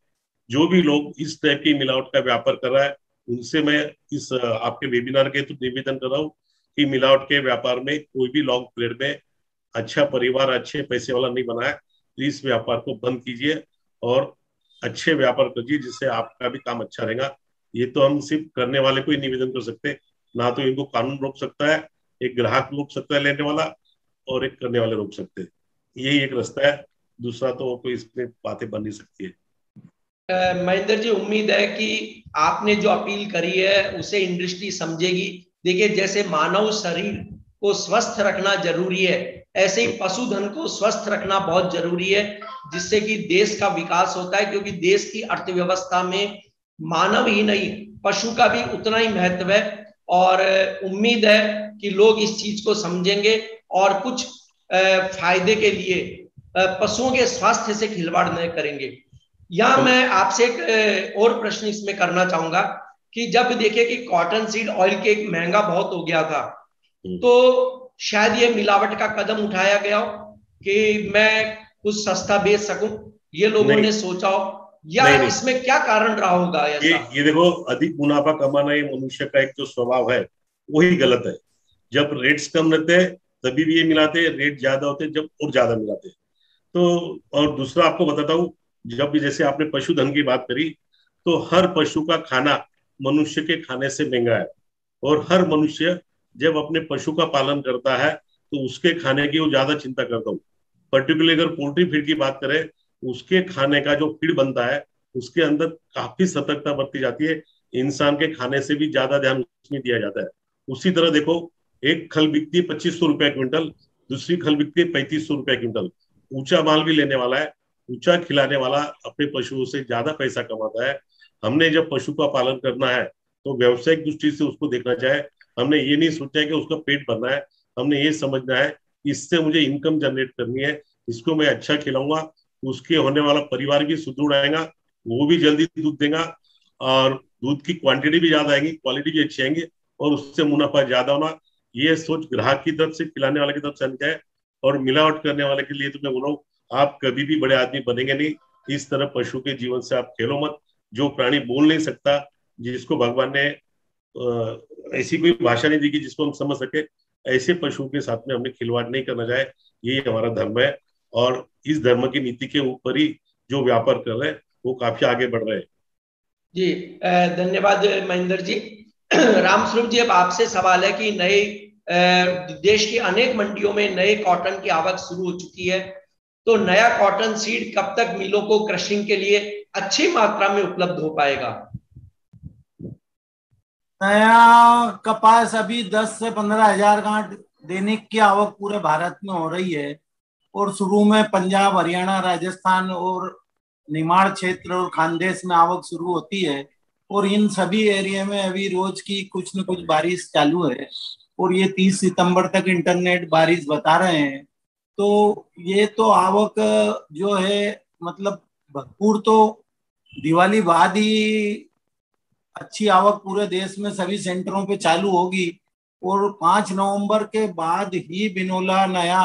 जो भी लोग इस टाइप की मिलावट का व्यापार कर रहा है, उनसे मैं इस आपके वेबिनार के थ्रू निवेदन कर रहा हूँ कि मिलावट के व्यापार में कोई भी लॉन्ग पीरियड में अच्छा परिवार, अच्छे पैसे वाला नहीं बना है। तो इस व्यापार को बंद कीजिए और अच्छे व्यापार करिए, जिससे आपका भी काम अच्छा रहेगा। ये तो हम सिर्फ करने वाले को ही निवेदन कर सकते, ना तो इनको कानून रोक सकता है, एक ग्राहक रोक सकता है लेने वाला, और एक करने वाले रोक सकते हैं। यही एक रास्ता है, दूसरा तो कोई इसमें बातें बन नहीं सकती है। महेंद्र जी, उम्मीद है कि आपने जो अपील करी है उसे इंडस्ट्री समझेगी। देखिए, जैसे मानव शरीर को स्वस्थ रखना जरूरी है, ऐसे ही पशुधन को स्वस्थ रखना बहुत जरूरी है, जिससे कि देश का विकास होता है। क्योंकि देश की अर्थव्यवस्था में मानव ही नहीं, पशु का भी उतना ही महत्व है। और उम्मीद है कि लोग इस चीज को समझेंगे और कुछ फायदे के लिए पशुओं के स्वास्थ्य से खिलवाड़ नहीं करेंगे। यहाँ मैं आपसे एक और प्रश्न इसमें करना चाहूंगा कि जब देखे कि कॉटन सीड ऑयल केक महंगा बहुत हो गया था, तो शायद ये मिलावट का कदम उठाया गया हो कि मैं कुछ सस्ता बेच सकूं, ये लोगों ने सोचा हो, या नहीं। इसमें क्या कारण रहा होगा ऐसा? ये देखो, अधिक मुनाफा कमाना ये मनुष्य का एक जो स्वभाव है वही गलत है। जब रेट्स कम रहते हैं तभी भी ये मिलाते हैं, रेट ज्यादा होते हैं जब और ज्यादा मिलाते हैं। तो और दूसरा आपको बताता हूँ, जब भी जैसे आपने पशुधन की बात करी, तो हर पशु का खाना मनुष्य के खाने से महंगा है। और हर मनुष्य जब अपने पशु का पालन करता है तो उसके खाने की वो ज्यादा चिंता करता हूँ। पर्टिकुलरली अगर पोल्ट्री फीड की बात करें, उसके खाने का जो फीड बनता है उसके अंदर काफी सतर्कता बरती जाती है। इंसान के खाने से भी ज्यादा ध्यान उसमें दिया जाता है। उसी तरह देखो, एक खल बिकती है 2500 रुपए क्विंटल, दूसरी खल बिकती है 3500 रुपए क्विंटल। ऊंचा माल भी लेने वाला है, ऊंचा खिलाने वाला अपने पशुओं से ज्यादा पैसा कमाता है। हमने जब पशु का पालन करना है तो व्यावसायिक दृष्टि से उसको देखना चाहे। हमने ये नहीं सोचा है कि उसका पेट भरना है, हमने ये समझना है इससे मुझे इनकम जनरेट करनी है, इसको मैं अच्छा खिलाऊंगा, उसके होने वाला परिवार भी सुदृढ़ आएगा, वो भी जल्दी दूध देगा और दूध की क्वांटिटी भी ज्यादा आएगी, क्वालिटी भी अच्छी आएंगी और उससे मुनाफा ज्यादा होना। ये सोच ग्राहक की तरफ से, खिलाने वाले की तरफ से आनी चाहिए। और मिलावट करने वाले के लिए तो मैं बोल रहा हूँ, आप कभी भी बड़े आदमी बनेंगे नहीं। इस तरह पशु के जीवन से आप खेलो मत। जो प्राणी बोल नहीं सकता, जिसको भगवान ने ऐसी कोई भाषा नहीं दी कि जिसको हम समझ सके, ऐसे पशु के साथ में हमें खिलवाड़ नहीं करना चाहिए। ये हमारा धर्म है और इस धर्म की नीति के ऊपर ही जो व्यापार कर रहे हैं वो काफी आगे बढ़ रहे हैं। जी, धन्यवाद महेंद्र जी। रामस्वरूप जी, अब आपसे सवाल है कि नए देश की अनेक मंडियों में नए कॉटन की आवक शुरू हो चुकी है, तो नया कॉटन सीड कब तक मिलों को क्रशिंग के लिए अच्छी मात्रा में उपलब्ध हो पाएगा? नया कपास अभी 10 से 15 हजार गांठ दैनिक की आवक पूरे भारत में हो रही है। और शुरू में पंजाब, हरियाणा, राजस्थान और निमाड़ क्षेत्र और खानदेश में आवक शुरू होती है। और इन सभी एरिया में अभी रोज की कुछ न कुछ बारिश चालू है और ये 30 सितंबर तक इंटरनेट बारिश बता रहे हैं। तो ये तो आवक जो है मतलब भरपूर, तो दिवाली बाद ही अच्छी आवक पूरे देश में सभी सेंटरों पे चालू होगी। और 5 नवंबर के बाद ही बिनोला नया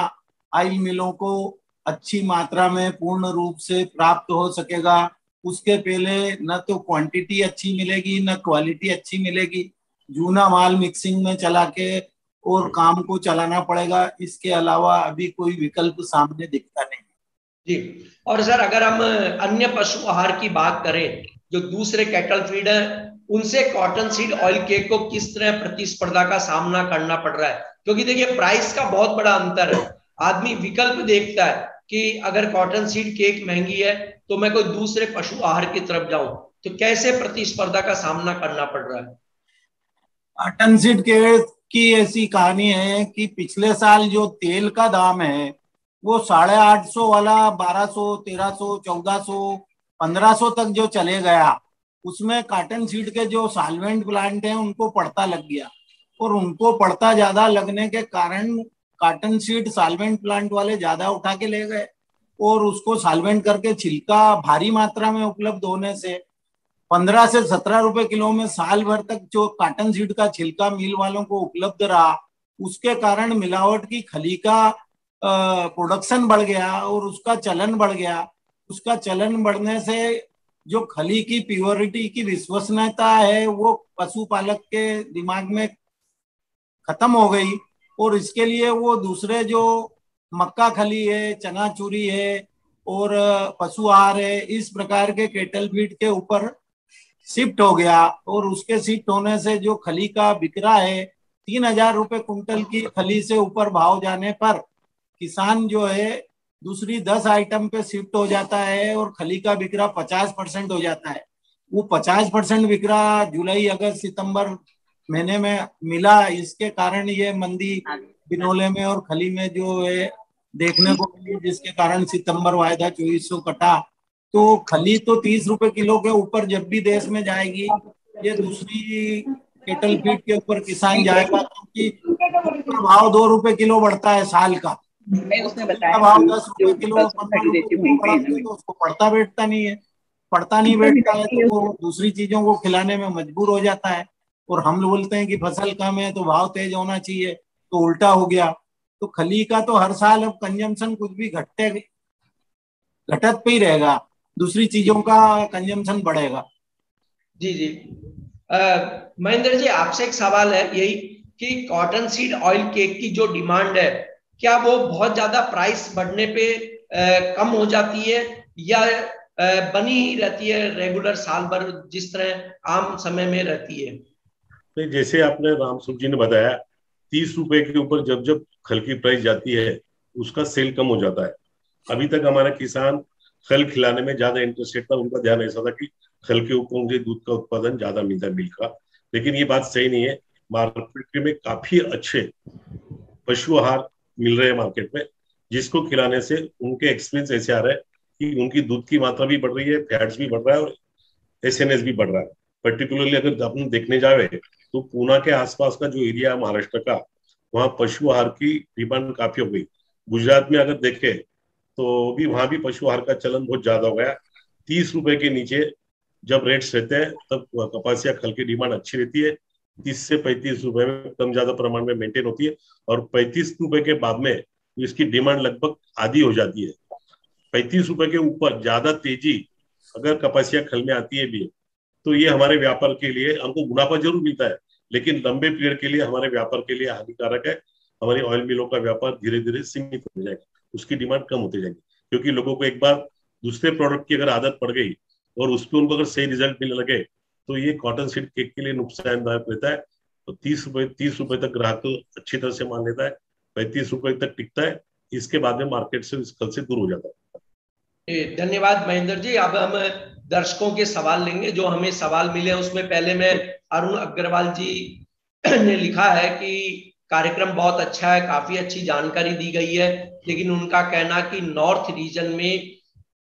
ऑयल मिलों को अच्छी मात्रा में पूर्ण रूप से प्राप्त हो सकेगा। उसके पहले न तो क्वांटिटी अच्छी मिलेगी न क्वालिटी अच्छी मिलेगी। जूना माल मिक्सिंग में चला के और काम को चलाना पड़ेगा। इसके अलावा अभी कोई विकल्प सामने दिखता नहीं। जी, और सर अगर हम अन्य पशु आहार की बात करें, जो दूसरे कैटल फीड है, उनसे कॉटन सीड ऑयल केक को किस तरह प्रतिस्पर्धा का सामना करना पड़ रहा है? क्योंकि देखिए, प्राइस का बहुत बड़ा अंतर है। आदमी विकल्प देखता है कि अगर कॉटन सीड केक महंगी है तो मैं कोई दूसरे पशु आहार की तरफ जाऊं, तो कैसे प्रतिस्पर्धा का सामना करना पड़ रहा है? कॉटन सीड के की ऐसी कहानी है कि पिछले साल जो तेल का दाम है वो 850 वाला 1200, 1300, 1400, 1500 तक जो चले गया, उसमें कॉटन सीड के जो सॉल्वेंट प्लांट हैं उनको पड़ता लग गया, और उनको पड़ता ज्यादा लगने के कारण कॉटन सीड सॉल्वेंट प्लांट वाले ज्यादा उठा के ले गए, और उसको सॉल्वेंट करके छिलका भारी मात्रा में उपलब्ध होने से 15 से 17 रुपए किलो में साल भर तक जो कॉटन सीड का छिलका मिल वालों को उपलब्ध रहा, उसके कारण मिलावट की खली का प्रोडक्शन बढ़ गया और उसका चलन बढ़ गया। उसका चलन बढ़ने से जो खली की प्योरिटी की विश्वसनीयता है वो पशुपालक के दिमाग में खत्म हो गई, और इसके लिए वो दूसरे जो मक्का खली है, चना चूरी है और पशु आहार है, इस प्रकार के केटल फीड के ऊपर शिफ्ट हो गया। और उसके शिफ्ट होने से जो खली का बिक्रा है 3000 रुपए कुंटल की खली से ऊपर भाव जाने पर किसान जो है दूसरी 10 आइटम पे शिफ्ट हो जाता है और खली का बिक्रा 50% हो जाता है। वो 50% बिक्रा जुलाई, अगस्त, सितंबर महीने में मिला, इसके कारण ये मंदी बिनोले में और खली में जो है देखने को मिली, जिसके कारण सितंबर वायदा 2400 कटा। तो खली तो 30 रुपए किलो के ऊपर जब भी देश में जाएगी, ये दूसरी केटल फीड के ऊपर किसान जाएगा, क्योंकि भाव 2 रुपए किलो बढ़ता है साल का, उसने बताया भाव 10 रुपए किलो, 15 रुपए देती किलो बढ़ाते हैं, तो उसको पड़ता बैठता नहीं है। पड़ता नहीं बैठता है तो वो दूसरी चीजों को खिलाने में मजबूर हो जाता है, और हम लोग बोलते हैं कि फसल कम है तो भाव तेज होना चाहिए, तो उल्टा हो गया। तो खली का तो हर साल अब कंजम्पशन कुछ भी घटत पे ही रहेगा, दूसरी चीजों का कंजम्पशन बढ़ेगा। जी जी, महेंद्र जी आपसे एक सवाल है यही कि कॉटन सीड ऑयल केक की जो डिमांड है, क्या वो बहुत ज्यादा प्राइस बढ़ने पे कम हो जाती है, या बनी ही रहती है रेगुलर साल भर जिस तरह आम समय में रहती है? तो जैसे आपने रामसुख जी ने बताया, 30 रुपए के ऊपर जब जब खल की प्राइस जाती है उसका सेल कम हो जाता है। अभी तक हमारा किसान खल खिलाने में ज्यादा इंटरेस्टेड था, उनका ध्यान ऐसा था कि खल के ऊपर उनके दूध का उत्पादन ज्यादा मिलता है, मिल्क का। लेकिन ये बात सही नहीं है। मार्केट में काफी अच्छे पशु आहार मिल रहे हैं मार्केट में, जिसको खिलाने से उनके एक्सपीरियंस ऐसे आ रहा है कि उनकी दूध की मात्रा भी बढ़ रही है, फैट्स भी बढ़ रहा है और एसएनएस भी बढ़ रहा है। पर्टिकुलरली अगर अपन देखने जावे तो पूना के आसपास का जो एरिया है महाराष्ट्र का, वहाँ पशु आहार की डिमांड काफी हो गई। गुजरात में अगर देखे तो भी वहां भी पशु आहार का चलन बहुत ज्यादा हो गया। 30 रुपए के नीचे जब रेट्स रहते हैं तब कपासिया खल की डिमांड अच्छी रहती है। 30 से 35 रुपए में कम ज्यादा प्रमाण में मेंटेन होती है, और 35 रुपए के बाद में इसकी डिमांड लगभग आधी हो जाती है। 35 रुपए के ऊपर ज्यादा तेजी अगर कपासिया खल में आती है भी, तो ये हमारे व्यापार के लिए, हमको मुनाफा जरूर मिलता है लेकिन लंबे पीरियड के लिए हमारे व्यापार के लिए हानिकारक है। हमारी ऑयल मिलों का व्यापार धीरे धीरे सीमित हो जाएगा, उसकी डिमांड कम होती जाएगी, क्योंकि लोगों को एक बार दूसरे प्रोडक्ट की अगर आदत पड़ गई और उस पर उनको अगर सही रिजल्ट मिलने लगे तो ये कॉटन सीड केक के लिए नुकसानदायक रहता है। तो 30 रुपए तक ग्राहक तो अच्छी तरह से मान लेता है, 35 रुपए तक टिकता है, इसके बाद में मार्केट से इस खल से दूर हो जाता है। धन्यवाद महेंद्र जी। अब हम दर्शकों के सवाल लेंगे जो हमें सवाल मिले। उसमें पहले में अरुण अग्रवाल जी ने लिखा है कि कार्यक्रम बहुत अच्छा है, काफी अच्छी जानकारी दी गई है, लेकिन उनका कहना कि नॉर्थ रीजन में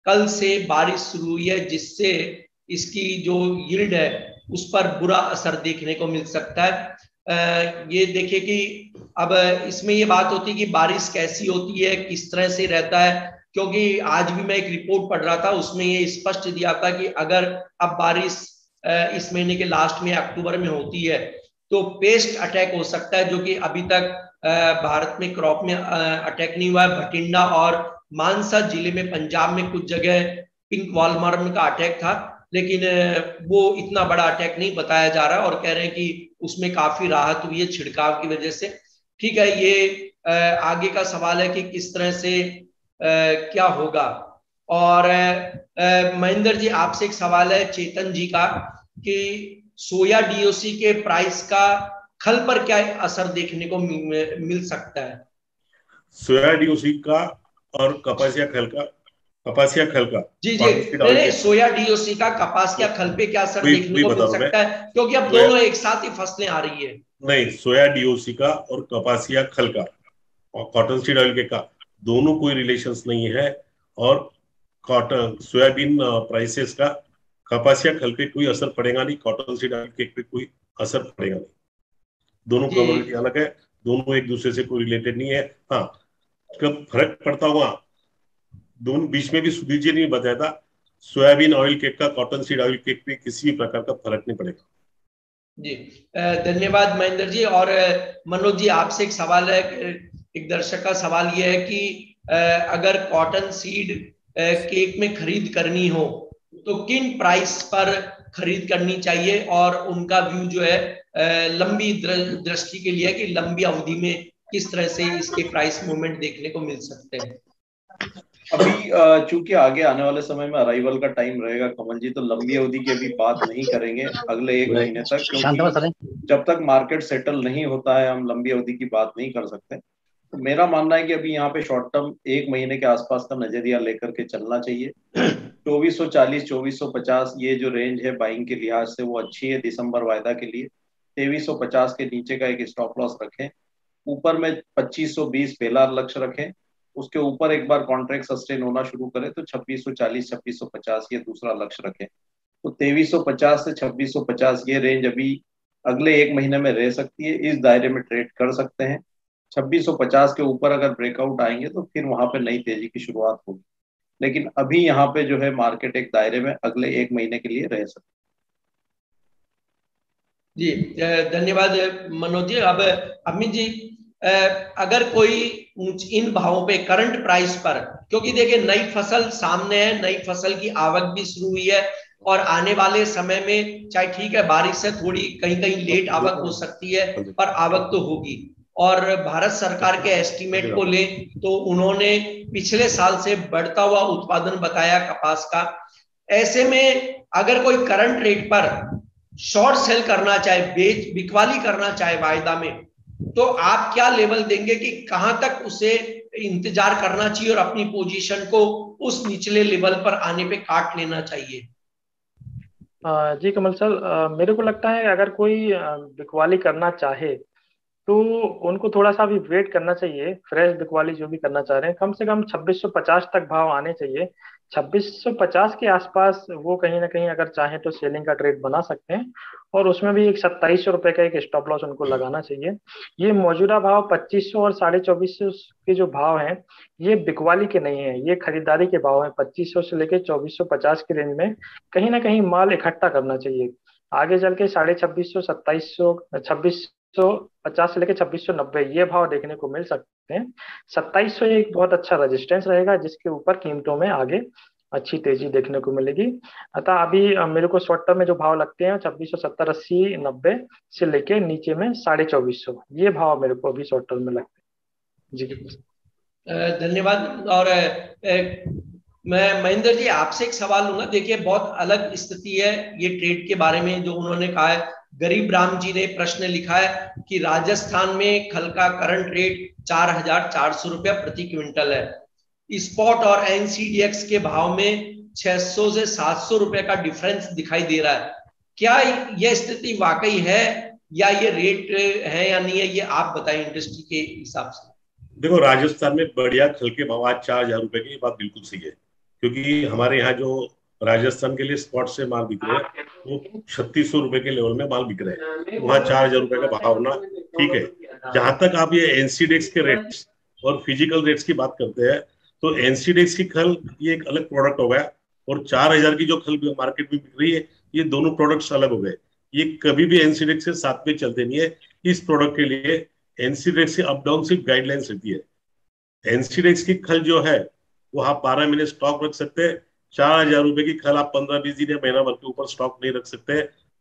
कल से बारिश शुरू हुई है, जिससे इसकी जो यील्ड है उस पर बुरा असर देखने को मिल सकता है। ये देखिए कि अब इसमें ये बात होती है कि बारिश कैसी होती है, किस तरह से रहता है, क्योंकि आज भी मैं एक रिपोर्ट पढ़ रहा था, उसमें ये स्पष्ट दिया था कि अगर अब बारिश इस महीने के लास्ट में अक्टूबर में होती है तो पेस्ट अटैक हो सकता है, जो कि अभी तक भारत में क्रॉप में अटैक नहीं हुआ है। भटिंडा और मानसा जिले में पंजाब में कुछ जगह पिंक वॉलवर्म का अटैक था, लेकिन वो इतना बड़ा अटैक नहीं बताया जा रहा, और कह रहे हैं कि उसमें काफी राहत हुई है छिड़काव की वजह से। ठीक है, ये आगे का सवाल है कि किस तरह से क्या होगा। और महेंद्र जी आपसे एक सवाल है चेतन जी का कि सोया डीओसी के प्राइस का खल पर क्या असर देखने को मिल सकता है? सोया डीओसी का और कपासिया खल का जी जी, सोया डीओसी का कपासिया खल पे क्या असर देखने को मिल सकता है, क्योंकि अब दोनों एक साथ ही फसलें आ रही है। नहीं, सोया डीओसी का और कपासिया खल का और कॉटन सीड ऑयल के का दोनों कोई रिलेशंस नहीं है। और कॉटन सोयाबीन प्राइसेस का कपासिया खल पे कोई असर पड़ेगा नहीं, कॉटन सीड ऑयल के पे कोई असर पड़ेगा नहीं। दोनों जी कमोडिटी अलग है, दोनों एक दूसरे से कोई रिलेटेड नहीं है। हाँ, कब फर्क पड़ता हुआ दोनों बीच में भी सुधीर जी ने बताया था, सोयाबीन ऑयल केक का कॉटन सीड ऑयल केक पे किसी भी प्रकार का फर्क नहीं पड़ेगा। जी धन्यवाद महेंद्र जी। और मनोज जी, आपसे एक सवाल है, एक दर्शक का सवाल ये है कि अगर कॉटन सीड केक में खरीद करनी हो तो किन प्राइस पर खरीद करनी चाहिए, और उनका व्यू जो है लंबी दृष्टि के लिए कि लंबी अवधि में किस तरह से इसके प्राइस मूवमेंट देखने को मिल सकते हैं। अभी चूंकि आगे आने वाले समय में अराइवल का टाइम रहेगा कमल जी, तो लंबी अवधि की अभी बात नहीं करेंगे अगले एक महीने तक, क्योंकि जब तक मार्केट सेटल नहीं होता है हम लंबी अवधि की बात नहीं कर सकते। तो मेरा मानना है कि अभी यहाँ पे शॉर्ट टर्म एक महीने के आसपास का नजरिया लेकर के चलना चाहिए। 2440 2450 ये जो रेंज है बाइंग के लिहाज से वो अच्छी है दिसंबर वायदा के लिए। 2350 के नीचे का एक स्टॉप लॉस रखें, ऊपर में 2520 पहला लक्ष्य रखें, उसके ऊपर एक बार कॉन्ट्रैक्ट सस्टेन होना शुरू करे तो 2640 2650 ये दूसरा लक्ष्य रखें। तो 2350 से 2650 ये रेंज अभी अगले एक महीने में रह सकती है, इस दायरे में ट्रेड कर सकते हैं। 2650 के ऊपर अगर ब्रेकआउट आएंगे तो फिर वहां पे नई तेजी की शुरुआत होगी, लेकिन अभी यहाँ पे जो है मार्केट एक दायरे में अगले एक महीने के लिए रह सकती जी धन्यवाद मनोज जी। अब अमित जी, अगर कोई इन भावों पे करंट प्राइस पर, क्योंकि देखिए नई फसल सामने है, नई फसल की आवक भी शुरू हुई है, और आने वाले समय में चाहे ठीक है बारिश से थोड़ी कहीं कहीं लेट आवक हो सकती है, पर आवक तो होगी। और भारत सरकार के एस्टीमेट को ले तो उन्होंने पिछले साल से बढ़ता हुआ उत्पादन बताया कपास का। ऐसे में अगर कोई करंट रेट पर शॉर्ट सेल करना चाहे, बिकवाली करना चाहे वायदा में, तो आप क्या लेवल देंगे कि कहां तक उसे इंतजार करना चाहिए और अपनी पोजीशन को उस निचले लेवल पर आने पे काट लेना चाहिए? जी कमल सर, मेरे को लगता है अगर कोई बिकवाली करना चाहे तो उनको थोड़ा सा भी वेट करना चाहिए। फ्रेश बिकवाली जो भी करना चाह रहे हैं, कम से कम 2650 तक भाव आने चाहिए। 2650 के आसपास वो कहीं ना कहीं अगर चाहें तो सेलिंग का ट्रेड बना सकते हैं, और उसमें भी एक 2700 रुपए का एक स्टॉप लॉस उनको लगाना चाहिए। ये मौजूदा भाव 2500 और 2450 के जो भाव हैं ये बिकवाली के नहीं है, ये खरीदारी के भाव हैं। 2500 से लेकर 2450 की रेंज में कहीं ना कहीं माल इकट्ठा करना चाहिए। आगे चल के 2650 2700 2650 से लेकर 2690 ये भाव देखने को मिल सकते हैं। 2700 एक बहुत अच्छा रेजिस्टेंस रहेगा जिसके ऊपर कीमतों में आगे अच्छी तेजी देखने को मिलेगी। अतः अभी मेरे को शॉर्ट टर्म में जो भाव लगते हैं 2670 80 90 से लेके नीचे में 2450 ये भाव मेरे को अभी शॉर्ट टर्म में लगते हैं। जी धन्यवाद। और मैं महेंद्र जी आपसे एक सवाल लूंगा। देखिए बहुत अलग स्थिति है ये ट्रेड के बारे में जो उन्होंने कहा है। गरीब राम जी ने प्रश्न लिखा है कि राजस्थान में खल का करंट रेट 4400 रुपया प्रति क्विंटल है, स्पॉट और एनसीडीएक्स के भाव में 600 से 700 रुपए का डिफरेंस दिखाई दे रहा है। क्या यह स्थिति वाकई है या ये रेट है या नहीं है, ये आप बताएं इंडस्ट्री के हिसाब से। देखो, राजस्थान में बढ़िया खल के भाव आज 4000 रुपए की, बात बिल्कुल सही है, क्योंकि हमारे यहाँ जो राजस्थान के लिए स्पॉट से माल बिक रहे हैं वो 3600 रुपए के लेवल में माल बिक रहे हैं, वहाँ 4000 रुपए का भाव होना ठीक है। जहां तक आप ये एनसीडेक्स के रेट्स और फिजिकल रेट्स की बात करते हैं तो एनसीडेक्स की खल ये एक अलग प्रोडक्ट हो गया, और 4000 की जो खल मार्केट में बिक रही है ये दोनों प्रोडक्ट्स अलग हो गए। ये कभी भी एनसीडेक्स के साथ में चलते नहीं है। इस प्रोडक्ट के लिए एनसीडेक्स की अप डाउन सिर्फ गाइडलाइंस रहती है। एनसीडेक्स की खल जो है वो आप 12 महीने स्टॉक रख सकते हैं। 4000 रुपए की खल आप 15-20 दिन या महीना भर के ऊपर स्टॉक नहीं रख सकते।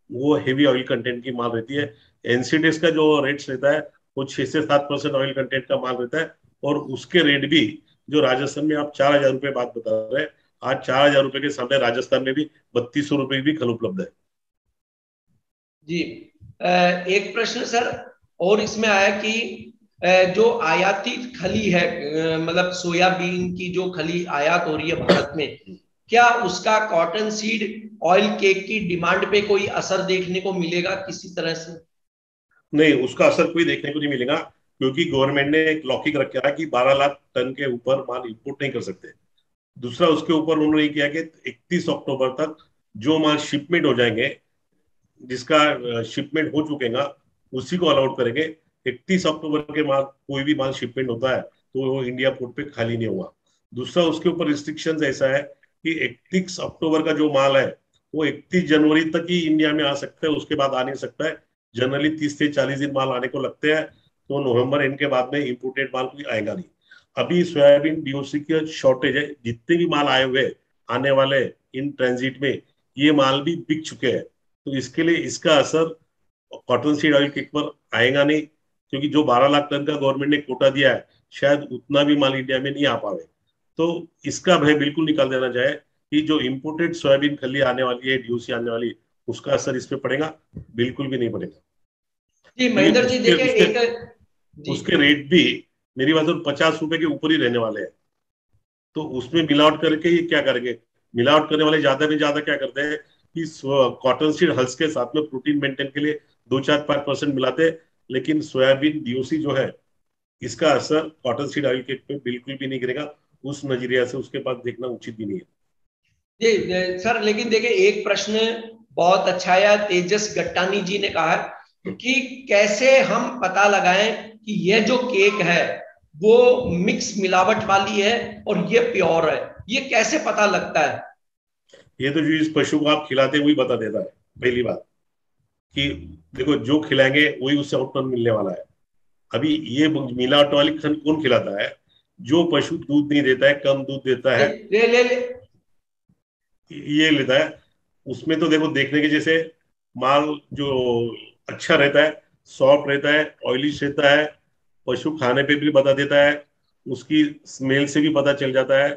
वो हेवी ऑयल कंटेंट की माल रहती है। एनसीडेक्स का जो रेट्स रहता है वो 6 से 7% ऑयल कंटेंट का माल रहता है, और उसके रेट भी जो राजस्थान में आप 4000 रुपए बात बता रहे हैं, आज 4000 रुपए के सामने राजस्थान में भी 3200 रुपए की भी खल उपलब्ध है। जी एक प्रश्न सर और इसमें आया कि जो आयातित खली है, मतलब सोयाबीन की जो खली आयात हो रही है भारत में, क्या उसका कॉटन सीड ऑयल केक की डिमांड पे कोई असर देखने को मिलेगा किसी तरह से? नहीं, उसका असर कोई देखने को नहीं मिलेगा, क्योंकि गवर्नमेंट ने एक लॉकिंग रखा है कि 12 लाख टन के ऊपर माल इंपोर्ट नहीं कर सकते। दूसरा, उसके ऊपर उन्होंने ये किया कि 31 अक्टूबर तक जो माल शिपमेंट हो जाएंगे, जिसका शिपमेंट हो चुकेगा, उसी को अलाउड करेंगे। 31 अक्टूबर के बाद कोई भी माल शिपमेंट होता है तो वो इंडिया पोर्ट पे खाली नहीं होगा। दूसरा, उसके ऊपर रिस्ट्रिक्शन ऐसा है कि 31 अक्टूबर का जो माल है वो 31 जनवरी तक ही इंडिया में आ सकता है, उसके बाद आ नहीं सकता है। जनरली 30 से 40 दिन माल आने को लगते हैं, तो नवंबर एंड के बाद में इंपोर्टेड माल कोई आएगा नहीं। अभी सोयाबीन डीओसी की शॉर्टेज है, जितने भी माल आए हुए आने वाले इन ट्रांजिट में, ये माल भी बिक चुके हैं। तो इसके लिए इसका असर कॉटन सीड ऑयल के ऊपर आएगा नहीं, क्योंकि जो 12 लाख टन का गवर्नमेंट ने कोटा दिया है, शायद उतना भी माल इंडिया में नहीं आ पावे। तो इसका भय बिल्कुल निकाल देना चाहे कि जो इम्पोर्टेड सोयाबीन खली आने वाली है, डीओसी आने वाली है, उसका असर इस पे पड़ेगा? बिल्कुल भी नहीं पड़ेगा। जी क्योंकि महेंद्र जी उसके देखिए उसके एक जी उसके रेट भी मेरी बात 50 रुपए के ऊपर ही रहने वाले हैं। तो उसमें मिलावट करके ये क्या करेंगे? मिलावट करने वाले ज्यादा में ज्यादा क्या करते हैं कि कॉटन सीड हल्स के साथ में प्रोटीन मेंटेन के लिए 2-4-5% मिलाते हैं, लेकिन सोयाबीन डीओसी जो है, इसका असर कॉटन सीड ऑयल के पे बिल्कुल भी नहीं गिरेगा। उस नजरिया से उसके पास देखना उचित भी नहीं है। जी सर, लेकिन देखिए एक प्रश्न बहुत अच्छा है, तेजस गट्टानी जी ने कहा है कि कैसे हम पता लगाएं कि ये जो केक है वो मिक्स मिलावट वाली है और ये प्योर है, ये कैसे पता लगता है? ये तो जो इस पशु को आप खिलाते हैं वही बता देता है। पहली बात कि देखो, जो खिलाएंगे वही उससे आउटकम मिलने वाला है। अभी ये मिलावट वाली खंड कौन खिलाता है? जो पशु दूध नहीं देता है, कम दूध देता है, ले ले ले ये लेता है। उसमें तो देखो, देखने के जैसे माल जो अच्छा रहता है, सॉफ्ट रहता है, ऑयलिश रहता है, पशु खाने पे भी बता देता है, उसकी स्मेल से भी पता चल जाता है।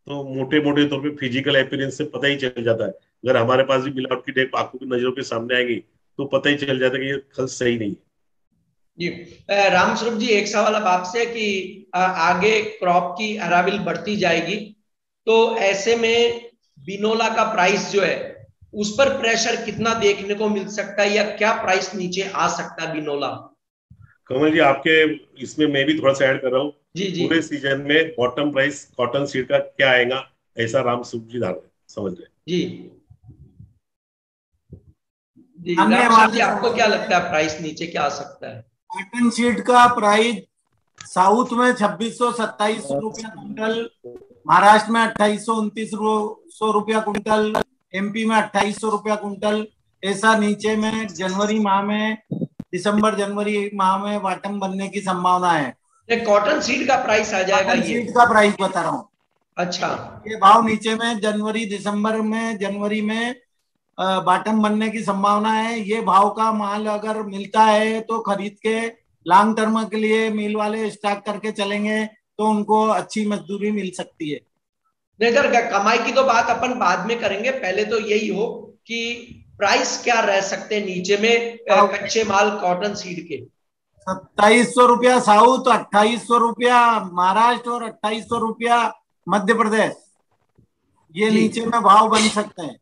तो मोटे मोटे तौर पे फिजिकल अपीयरेंस से पता ही चल जाता है। अगर हमारे पास भी मिलावट की टेप आंखों की नजरों के सामने आएगी तो पता ही चल जाता है कि ये फल सही नहीं है। जी राम स्वरूप जी, एक सवाल अब आपसे कि आगे क्रॉप की अराविल बढ़ती जाएगी तो ऐसे में बिनोला का प्राइस जो है उस पर प्रेशर कितना देखने को मिल सकता है, या क्या प्राइस नीचे आ सकता है बिनोला? कमल जी, आपके इसमें मैं भी थोड़ा सा ऐड कर रहा हूँ। जी जी पूरे सीजन में बॉटम प्राइस कॉटन सीड का क्या आएगा, ऐसा राम सूजी समझ रहे हैं। जी जी आने राम स्वरूप जी, वाले आपको समय क्या में लगता है प्राइस नीचे क्या आ सकता है? कॉटन शीट का प्राइस साउथ में 2627 रुपया क्विंटल, महाराष्ट्र में 2829 रुपया क्विंटल, एमपी में 2800 रुपया क्विंटल। ऐसा नीचे में जनवरी माह में, दिसंबर जनवरी माह में बॉटम बनने की संभावना है। ये कॉटन सीड का प्राइस आ जाएगा कॉटन ये? सीट का प्राइस बता रहा हूँ। अच्छा ये भाव नीचे में जनवरी दिसंबर में, जनवरी में बॉटम बनने की संभावना है। ये भाव का माल अगर मिलता है तो खरीद के लॉन्ग टर्म के लिए मिल वाले स्टॉक करके चलेंगे तो उनको अच्छी मजदूरी मिल सकती है। नहीं सर, कमाई की तो बात अपन बाद में करेंगे, पहले तो यही हो कि प्राइस क्या रह सकते हैं नीचे में कच्चे माल कॉटन सीड के? 2700 रुपया साउथ, 2800 रुपया महाराष्ट्र और 2800 रुपया मध्य प्रदेश, ये जी नीचे में भाव बन सकते हैं।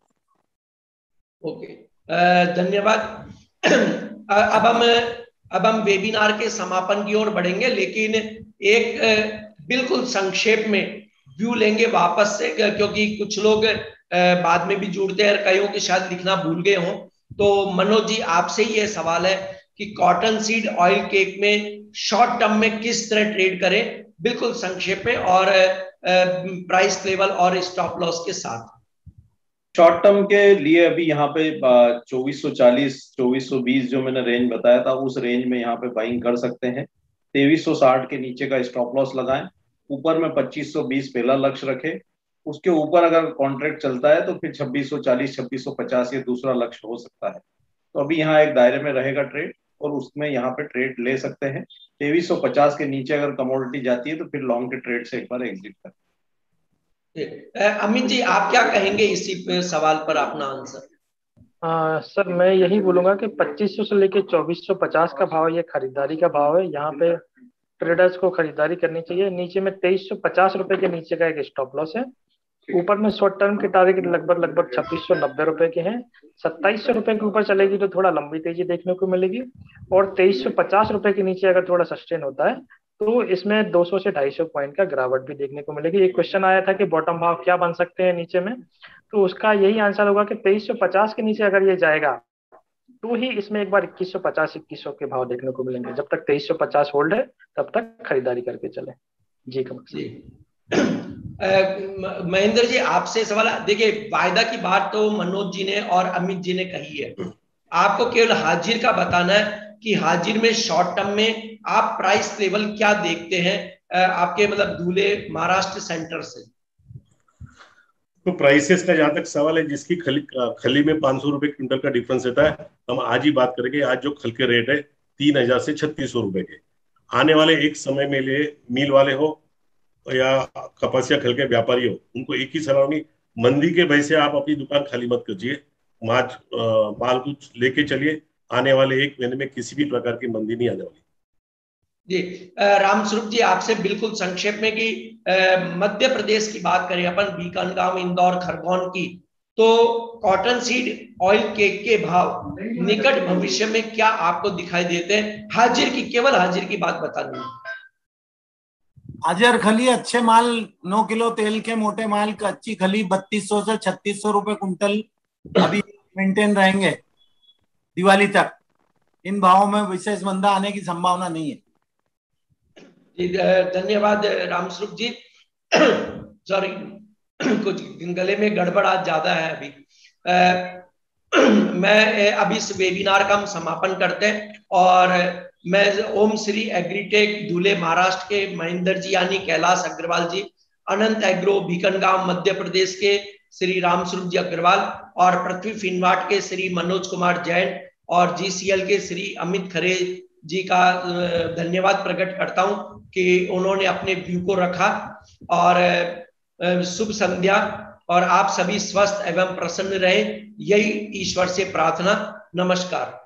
ओके, धन्यवाद। अब हम वेबिनार के समापन की ओर बढ़ेंगे, लेकिन एक बिल्कुल संक्षेप में व्यू लेंगे वापस से, क्योंकि कुछ लोग बाद में भी जुड़ते हैं, कईयों के शायद लिखना भूल गए हों। तो मनोज जी, आपसे ये सवाल है कि कॉटन सीड ऑयल केक में शॉर्ट टर्म में किस तरह ट्रेड करें, बिल्कुल संक्षेप में, और प्राइस लेवल और स्टॉप लॉस के साथ। शॉर्ट टर्म के लिए अभी यहाँ पे 2440 2420 जो मैंने रेंज बताया था, उस रेंज में यहाँ पे बाइंग कर सकते हैं। 2360 के नीचे का स्टॉप लॉस लगाएं। ऊपर में 2520 पहला लक्ष्य रखें। उसके ऊपर अगर कॉन्ट्रैक्ट चलता है तो फिर 2640 2650 ये दूसरा लक्ष्य हो सकता है। तो अभी यहाँ एक दायरे में रहेगा ट्रेड, और उसमें यहाँ पे ट्रेड ले सकते हैं। 2350 के नीचे अगर कमोडिटी जाती है तो फिर लॉन्ग के ट्रेड से एक बार एग्जिट करें। अमित जी, आप क्या कहेंगे इसी सवाल पर अपना आंसर? सर मैं यही बोलूंगा कि 2500 से लेके 2450 का भाव ये खरीदारी का भाव है। यहाँ पे ट्रेडर्स को खरीदारी करनी चाहिए। नीचे में 2350 रुपए के नीचे का एक स्टॉप लॉस है। ऊपर में शॉर्ट टर्म के टारगेट लगभग 2690 रुपए के हैं। 2700 रुपए के ऊपर चलेगी तो थोड़ा लंबी तेजी देखने को मिलेगी, और 2350 रुपए के नीचे अगर थोड़ा सस्टेन होता है तो इसमें 200 से 250 पॉइंट का गिरावट भी देखने को मिलेगी। एक क्वेश्चन आया था कि बॉटम भाव क्या बन सकते हैं नीचे में, तो उसका यही आंसर होगा कि 2350 के नीचे अगर ये जाएगा तो ही इसमें एक बार 2150 2100 के भाव देखने को मिलेंगे। जब तक 2350 होल्ड है तब तक खरीदारी करके चले। जी कमल जी महेंद्र जी, आपसे सवाल। देखिए, वायदा की बात तो मनोज जी ने और अमित जी ने कही है, आपको केवल हाजिर का बताना है कि हाजिर में शॉर्ट टर्म में आप प्राइस लेवल क्या देखते हैं, आपके मतलब दूल्हे महाराष्ट्र सेंटर से। तो प्राइसेस का जहां तक सवाल है, जिसकी खली में 500 रुपए क्विंटल का डिफरेंस रहता है, हम आज ही बात करेंगे। आज जो खल के रेट है 3000 से 3600 रुपए के। आने वाले एक समय में लिए मिल वाले हो या कपासिया खल के व्यापारी हो, उनको एक ही सलाह होगी, मंदी के भय से आप अपनी दुकान खाली मत कीजिए, माल कुछ लेके चलिए। आने वाले एक महीने में किसी भी प्रकार की मंदी नहीं आने वाली। जी रामस्वरूप जी, आपसे बिल्कुल संक्षेप में कि मध्य प्रदेश की बात करें अपन, बीकानेर, इंदौर, खरगोन की, तो कॉटन सीड ऑयल केक के भाव निकट भविष्य में क्या आपको दिखाई देते हैं? हाजिर की, केवल हाजिर की बात बतानी है। हाजिर खली अच्छे माल 9 किलो तेल के मोटे माल का अच्छी खली 3200 से 3600 रुपए कुंटल अभी मेंटेन रहेंगे दिवाली तक। इन भावों में विशेष मंदा आने की संभावना नहीं है। जी धन्यवाद रामस्वरूप जी। सॉरी, कुछ गले में गड़बड़ आज ज्यादा है अभी। मैं अभी इस वेबिनार का हम समापन करते हैं, और मैं ओम श्री एग्रीटेक दूल्हे महाराष्ट्र के महेंद्र जी यानी कैलाश अग्रवाल जी, अनंत एग्रो बीकनगांव मध्य प्रदेश के श्री रामस्वरूप जी अग्रवाल, और पृथ्वी फिनवाट के श्री मनोज कुमार जैन, और जीसीएल के श्री अमित खरे जी का धन्यवाद प्रकट करता हूं कि उन्होंने अपने व्यू को रखा। और शुभ संध्या, और आप सभी स्वस्थ एवं प्रसन्न रहे, यही ईश्वर से प्रार्थना। नमस्कार।